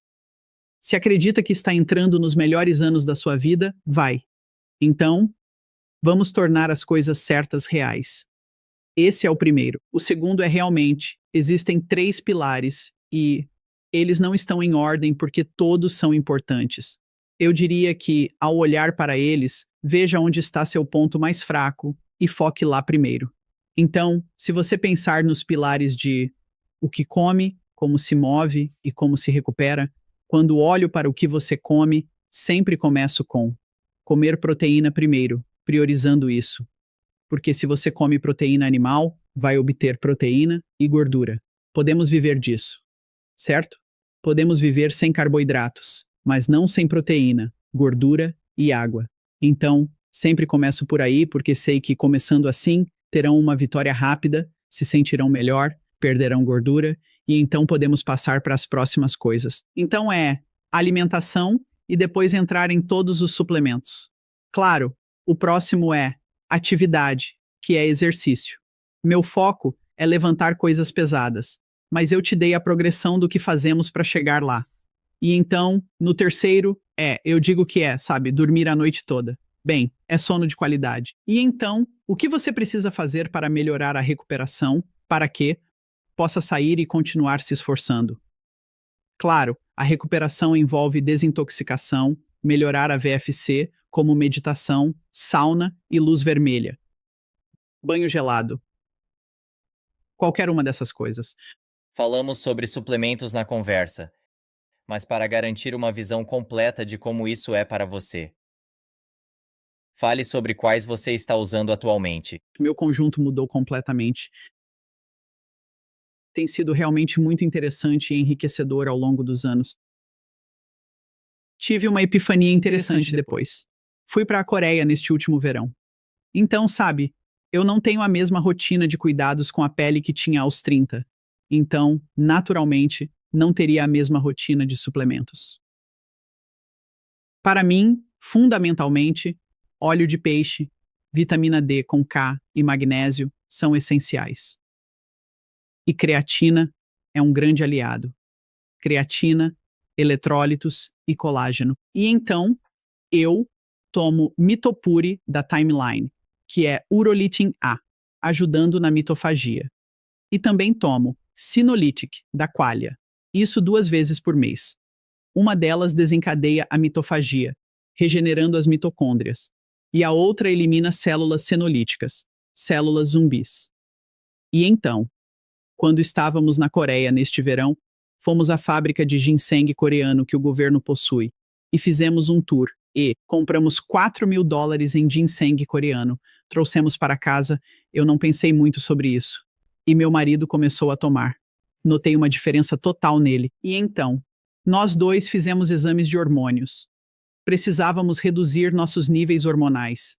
Se acredita que está entrando nos melhores anos da sua vida, vai. Então, vamos tornar as coisas certas reais. Esse é o primeiro. O segundo é realmente, existem 3 pilares e eles não estão em ordem porque todos são importantes. Eu diria que, ao olhar para eles, veja onde está seu ponto mais fraco e foque lá primeiro. Então, se você pensar nos pilares de o que come, como se move e como se recupera, quando olho para o que você come, sempre começo com comer proteína primeiro, priorizando isso. Porque se você come proteína animal, vai obter proteína e gordura. Podemos viver disso, certo? Podemos viver sem carboidratos, mas não sem proteína, gordura e água. Então, sempre começo por aí porque sei que começando assim, terão uma vitória rápida, se sentirão melhor, perderão gordura e então podemos passar para as próximas coisas. Então é alimentação e depois entrar em todos os suplementos. Claro, o próximo é atividade, que é exercício. Meu foco é levantar coisas pesadas, mas eu te dei a progressão do que fazemos para chegar lá. E então, no terceiro, eu digo que sabe, dormir a noite toda. Bem, é sono de qualidade. E então, o que você precisa fazer para melhorar a recuperação, para que possa sair e continuar se esforçando? Claro, a recuperação envolve desintoxicação, melhorar a VFC, como meditação, sauna e luz vermelha. Banho gelado. Qualquer uma dessas coisas. Falamos sobre suplementos na conversa, mas para garantir uma visão completa de como isso é para você, fale sobre quais você está usando atualmente. Meu conjunto mudou completamente. Tem sido realmente muito interessante e enriquecedor ao longo dos anos. Tive uma epifania interessante depois. Fui para a Coreia neste último verão. Então, sabe, eu não tenho a mesma rotina de cuidados com a pele que tinha aos 30. Então, naturalmente, não teria a mesma rotina de suplementos. Para mim, fundamentalmente, óleo de peixe, vitamina D com K e magnésio são essenciais. E creatina é um grande aliado. Creatina, eletrólitos e colágeno. E então, eu tomo Mitopuri da Timeline, que é urolitin A, ajudando na mitofagia. E também tomo Sinolytic da Qualia, isso 2 vezes por mês. Uma delas desencadeia a mitofagia, regenerando as mitocôndrias, e a outra elimina células senolíticas, células zumbis. E então, quando estávamos na Coreia neste verão, fomos à fábrica de ginseng coreano que o governo possui e fizemos um tour e compramos $4.000 em ginseng coreano. Trouxemos para casa, eu não pensei muito sobre isso. E meu marido começou a tomar. Notei uma diferença total nele. E então, nós dois fizemos exames de hormônios. Precisávamos reduzir nossos níveis hormonais.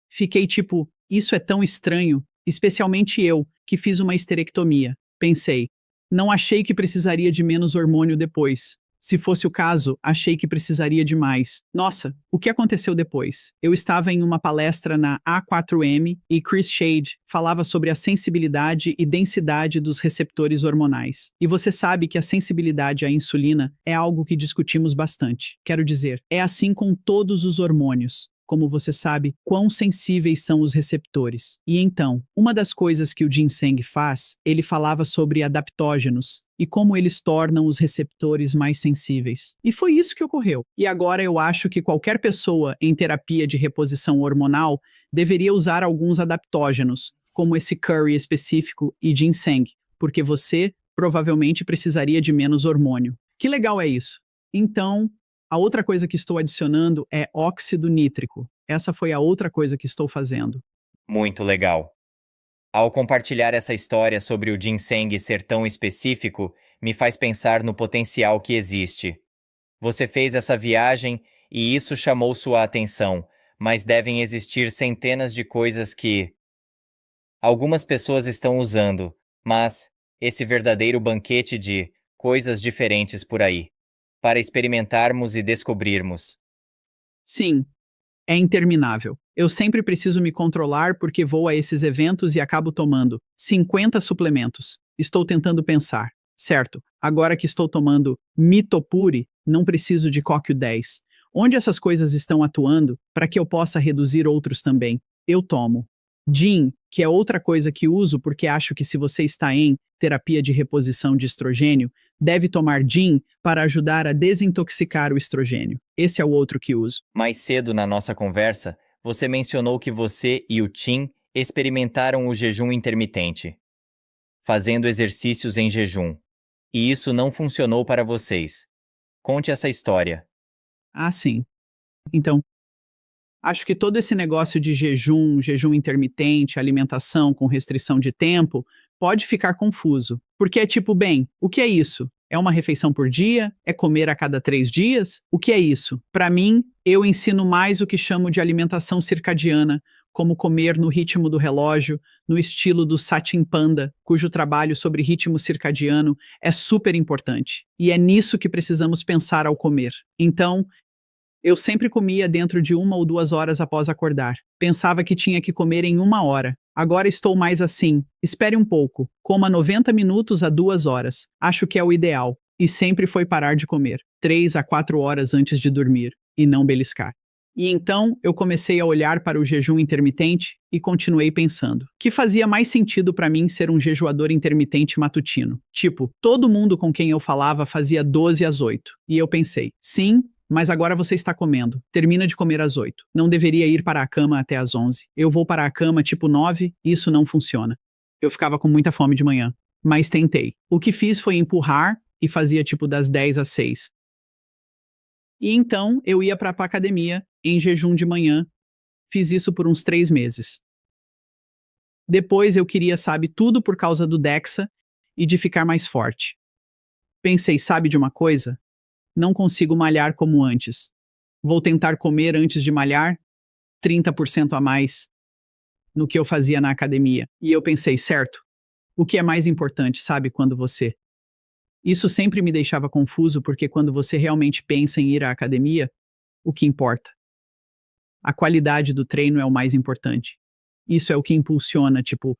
Fiquei tipo, isso é tão estranho, especialmente eu, que fiz uma esterectomia. Pensei, não achei que precisaria de menos hormônio depois. Se fosse o caso, achei que precisaria de mais. Nossa, o que aconteceu depois? Eu estava em uma palestra na A4M e Chris Shade falava sobre a sensibilidade e densidade dos receptores hormonais. E você sabe que a sensibilidade à insulina é algo que discutimos bastante. Quero dizer, é assim com todos os hormônios. Como você sabe, quão sensíveis são os receptores. E então, uma das coisas que o ginseng faz, ele falava sobre adaptógenos e como eles tornam os receptores mais sensíveis. E foi isso que ocorreu. E agora eu acho que qualquer pessoa em terapia de reposição hormonal deveria usar alguns adaptógenos, como esse curry específico e ginseng, porque você provavelmente precisaria de menos hormônio. Que legal é isso? Então, a outra coisa que estou adicionando é óxido nítrico. Essa foi a outra coisa que estou fazendo. Muito legal. Ao compartilhar essa história sobre o ginseng ser tão específico, me faz pensar no potencial que existe. Você fez essa viagem e isso chamou sua atenção, mas devem existir centenas de coisas que algumas pessoas estão usando, mas esse verdadeiro banquete de coisas diferentes por aí, para experimentarmos e descobrirmos. Sim, é interminável. Eu sempre preciso me controlar porque vou a esses eventos e acabo tomando 50 suplementos. Estou tentando pensar. Certo, agora que estou tomando Mitopuri, não preciso de CoQ10. Onde essas coisas estão atuando para que eu possa reduzir outros também? Eu tomo. Gin, que é outra coisa que uso porque acho que se você está em terapia de reposição de estrogênio, deve tomar gin para ajudar a desintoxicar o estrogênio. Esse é o outro que uso. Mais cedo na nossa conversa, você mencionou que você e o Tim experimentaram o jejum intermitente, fazendo exercícios em jejum. E isso não funcionou para vocês. Conte essa história. Ah, sim. Então, acho que todo esse negócio de jejum, jejum intermitente, alimentação com restrição de tempo, pode ficar confuso. Porque é tipo, bem, o que é isso? É uma refeição por dia? É comer a cada 3 dias? O que é isso? Para mim, eu ensino mais o que chamo de alimentação circadiana, como comer no ritmo do relógio, no estilo do Satchin Panda, cujo trabalho sobre ritmo circadiano é super importante. E é nisso que precisamos pensar ao comer. Então, eu sempre comia dentro de 1 ou 2 horas após acordar. Pensava que tinha que comer em 1 hora. Agora estou mais assim. Espere um pouco. Coma 90 minutos a 2 horas. Acho que é o ideal. E sempre foi parar de comer. 3 a 4 horas antes de dormir. E não beliscar. E então eu comecei a olhar para o jejum intermitente e continuei pensando que fazia mais sentido para mim ser um jejuador intermitente matutino. Tipo, todo mundo com quem eu falava fazia 12 às 8. E eu pensei, sim, mas agora você está comendo. Termina de comer às 8. Não deveria ir para a cama até às 11. Eu vou para a cama tipo 9, e isso não funciona. Eu ficava com muita fome de manhã. Mas tentei. O que fiz foi empurrar e fazia tipo das 10 às 6. E então eu ia para a academia em jejum de manhã. Fiz isso por uns 3 meses. Depois eu queria, sabe, tudo por causa do Dexa e de ficar mais forte. Pensei, sabe de uma coisa? Não consigo malhar como antes. Vou tentar comer antes de malhar 30% a mais no que eu fazia na academia. E eu pensei, certo, o que é mais importante, sabe, quando você... Isso sempre me deixava confuso porque quando você realmente pensa em ir à academia, o que importa? A qualidade do treino é o mais importante. Isso é o que impulsiona, tipo,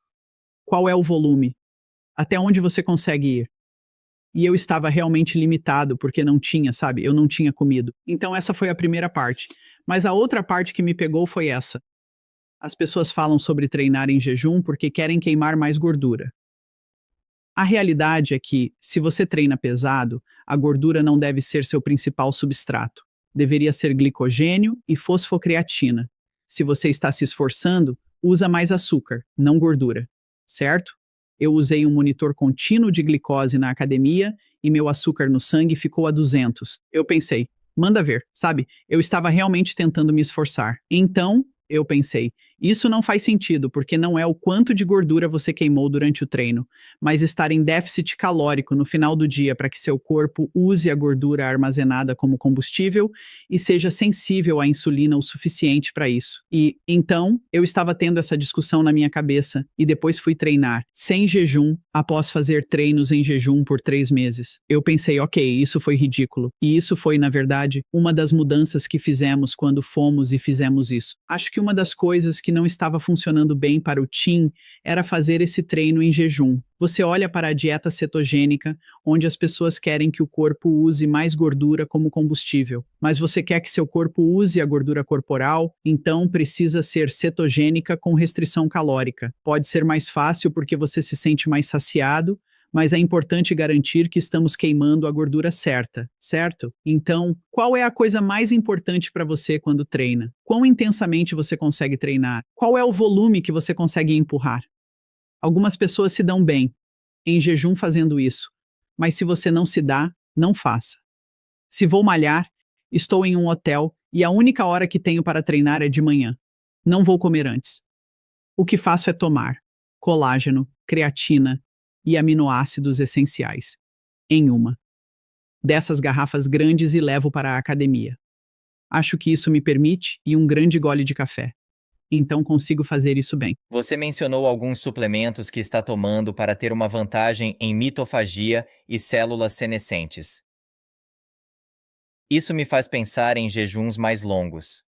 qual é o volume? Até onde você consegue ir? E eu estava realmente limitado, porque não tinha, sabe? Eu não tinha comido. Então essa foi a primeira parte. Mas a outra parte que me pegou foi essa. As pessoas falam sobre treinar em jejum porque querem queimar mais gordura. A realidade é que, se você treina pesado, a gordura não deve ser seu principal substrato. Deveria ser glicogênio e fosfocreatina. Se você está se esforçando, usa mais açúcar, não gordura. Certo? Eu usei um monitor contínuo de glicose na academia e meu açúcar no sangue ficou a 200. Eu pensei, manda ver, sabe? Eu estava realmente tentando me esforçar. Então, eu pensei, isso não faz sentido porque não é o quanto de gordura você queimou durante o treino, mas estar em déficit calórico no final do dia para que seu corpo use a gordura armazenada como combustível e seja sensível à insulina o suficiente para isso. E, então, eu estava tendo essa discussão na minha cabeça e depois fui treinar, sem jejum, após fazer treinos em jejum por 3 meses. Eu pensei, ok, isso foi ridículo. E isso foi, na verdade, uma das mudanças que fizemos quando fomos e fizemos isso. Acho que uma das coisas que não estava funcionando bem para o Tim era fazer esse treino em jejum. Você olha para a dieta cetogênica, onde as pessoas querem que o corpo use mais gordura como combustível, mas você quer que seu corpo use a gordura corporal, então precisa ser cetogênica com restrição calórica. Pode ser mais fácil porque você se sente mais saciado, mas é importante garantir que estamos queimando a gordura certa, certo? Então, qual é a coisa mais importante para você quando treina? Quão intensamente você consegue treinar? Qual é o volume que você consegue empurrar? Algumas pessoas se dão bem em jejum fazendo isso, mas se você não se dá, não faça. Se vou malhar, estou em um hotel e a única hora que tenho para treinar é de manhã. Não vou comer antes. O que faço é tomar colágeno, creatina e aminoácidos essenciais em uma dessas garrafas grandes e levo para a academia. Acho que isso me permite e um grande gole de café. Então consigo fazer isso bem. Você mencionou alguns suplementos que está tomando para ter uma vantagem em mitofagia e células senescentes. Isso me faz pensar em jejuns mais longos.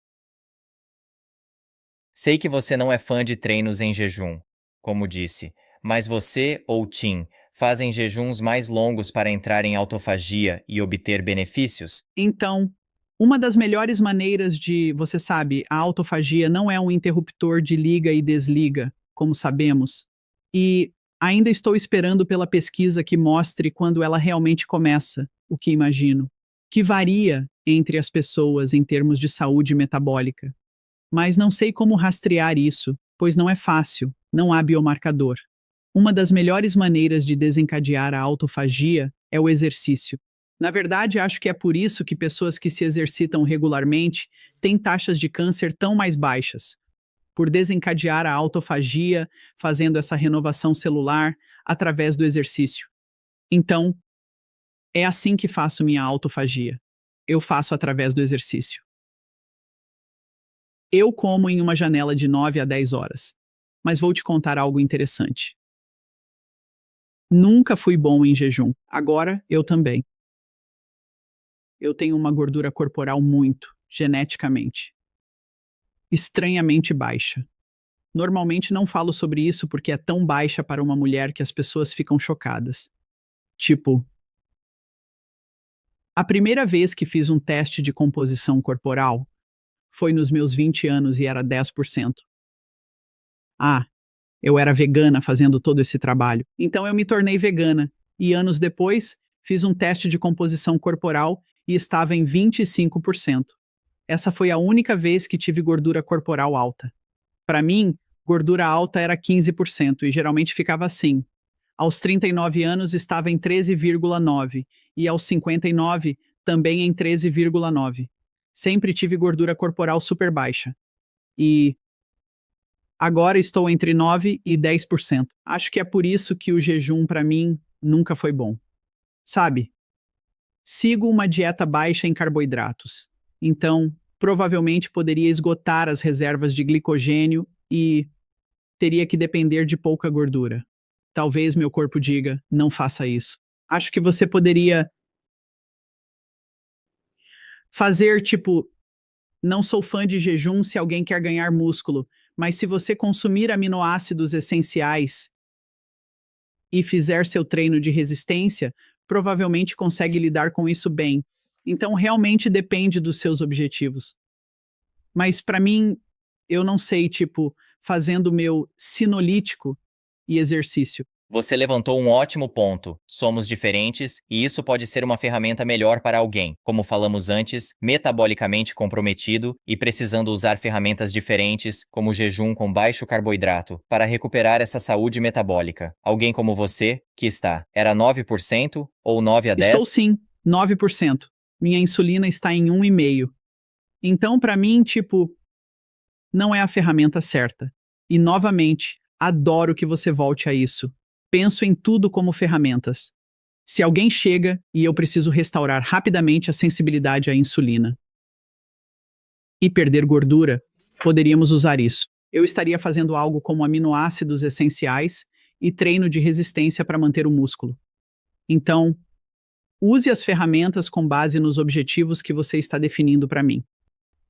Sei que você não é fã de treinos em jejum, como disse, mas você ou Tim fazem jejuns mais longos para entrar em autofagia e obter benefícios? Então, uma das melhores maneiras de, você sabe, a autofagia não é um interruptor de liga e desliga, como sabemos. E ainda estou esperando pela pesquisa que mostre quando ela realmente começa, o que imagino, que varia entre as pessoas em termos de saúde metabólica. Mas não sei como rastrear isso, pois não é fácil, não há biomarcador. Uma das melhores maneiras de desencadear a autofagia é o exercício. Na verdade, acho que é por isso que pessoas que se exercitam regularmente têm taxas de câncer tão mais baixas, por desencadear a autofagia, fazendo essa renovação celular através do exercício. Então, é assim que faço minha autofagia. Eu faço através do exercício. Eu como em uma janela de 9 a 10 horas. Mas vou te contar algo interessante. Nunca fui bom em jejum. Agora, eu também. Eu tenho uma gordura corporal muito, geneticamente, estranhamente baixa. Normalmente não falo sobre isso porque é tão baixa para uma mulher que as pessoas ficam chocadas. Tipo, a primeira vez que fiz um teste de composição corporal foi nos meus 20 anos e era 10%. Ah, eu era vegana fazendo todo esse trabalho. Então eu me tornei vegana e anos depois fiz um teste de composição corporal e estava em 25%. Essa foi a única vez que tive gordura corporal alta. Para mim, gordura alta era 15% e geralmente ficava assim. Aos 39 anos estava em 13,9 e aos 59 também em 13,9. Sempre tive gordura corporal super baixa. E agora estou entre 9 e 10%. Acho que é por isso que o jejum para mim nunca foi bom. Sabe? Sigo uma dieta baixa em carboidratos. Então, provavelmente poderia esgotar as reservas de glicogênio e teria que depender de pouca gordura. Talvez meu corpo diga, não faça isso. Acho que você poderia fazer tipo, não sou fã de jejum se alguém quer ganhar músculo, mas se você consumir aminoácidos essenciais e fizer seu treino de resistência, provavelmente consegue lidar com isso bem. Então realmente depende dos seus objetivos. Mas para mim, eu não sei, tipo, fazendo o meu sinolítico e exercício. Você levantou um ótimo ponto. Somos diferentes e isso pode ser uma ferramenta melhor para alguém, como falamos antes, metabolicamente comprometido e precisando usar ferramentas diferentes, como o jejum com baixo carboidrato, para recuperar essa saúde metabólica. Alguém como você, que está, era 9% ou 9 a 10? Estou sim, 9%. Minha insulina está em 1,5. Então, para mim, tipo, não é a ferramenta certa. E, novamente, adoro que você volte a isso. Penso em tudo como ferramentas. Se alguém chega e eu preciso restaurar rapidamente a sensibilidade à insulina e perder gordura, poderíamos usar isso. Eu estaria fazendo algo como aminoácidos essenciais e treino de resistência para manter o músculo. Então, use as ferramentas com base nos objetivos que você está definindo para mim.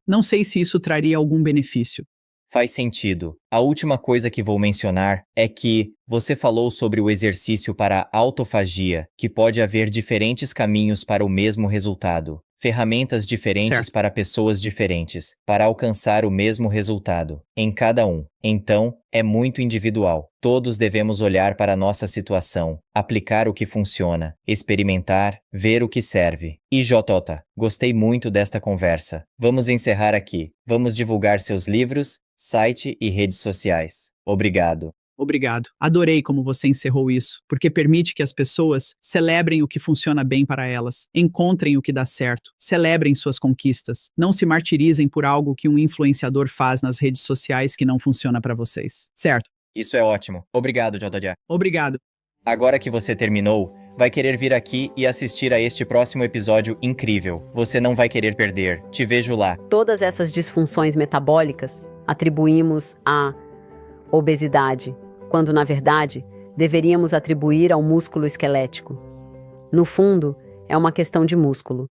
Não sei se isso traria algum benefício. Faz sentido. A última coisa que vou mencionar é que você falou sobre o exercício para a autofagia, que pode haver diferentes caminhos para o mesmo resultado. Ferramentas diferentes Certo. para pessoas diferentes, para alcançar o mesmo resultado, em cada um. Então, é muito individual. Todos devemos olhar para a nossa situação, aplicar o que funciona, experimentar, ver o que serve. E Jota, gostei muito desta conversa. Vamos encerrar aqui. Vamos divulgar seus livros, site e redes sociais. Obrigado. Obrigado. Adorei como você encerrou isso, porque permite que as pessoas celebrem o que funciona bem para elas, encontrem o que dá certo, celebrem suas conquistas, não se martirizem por algo que um influenciador faz nas redes sociais que não funciona para vocês. Certo? Isso é ótimo. Obrigado, Jota. Obrigado. Agora que você terminou, vai querer vir aqui e assistir a este próximo episódio incrível. Você não vai querer perder. Te vejo lá. Todas essas disfunções metabólicas atribuímos à obesidade, quando, na verdade, deveríamos atribuir ao músculo esquelético. No fundo, é uma questão de músculo.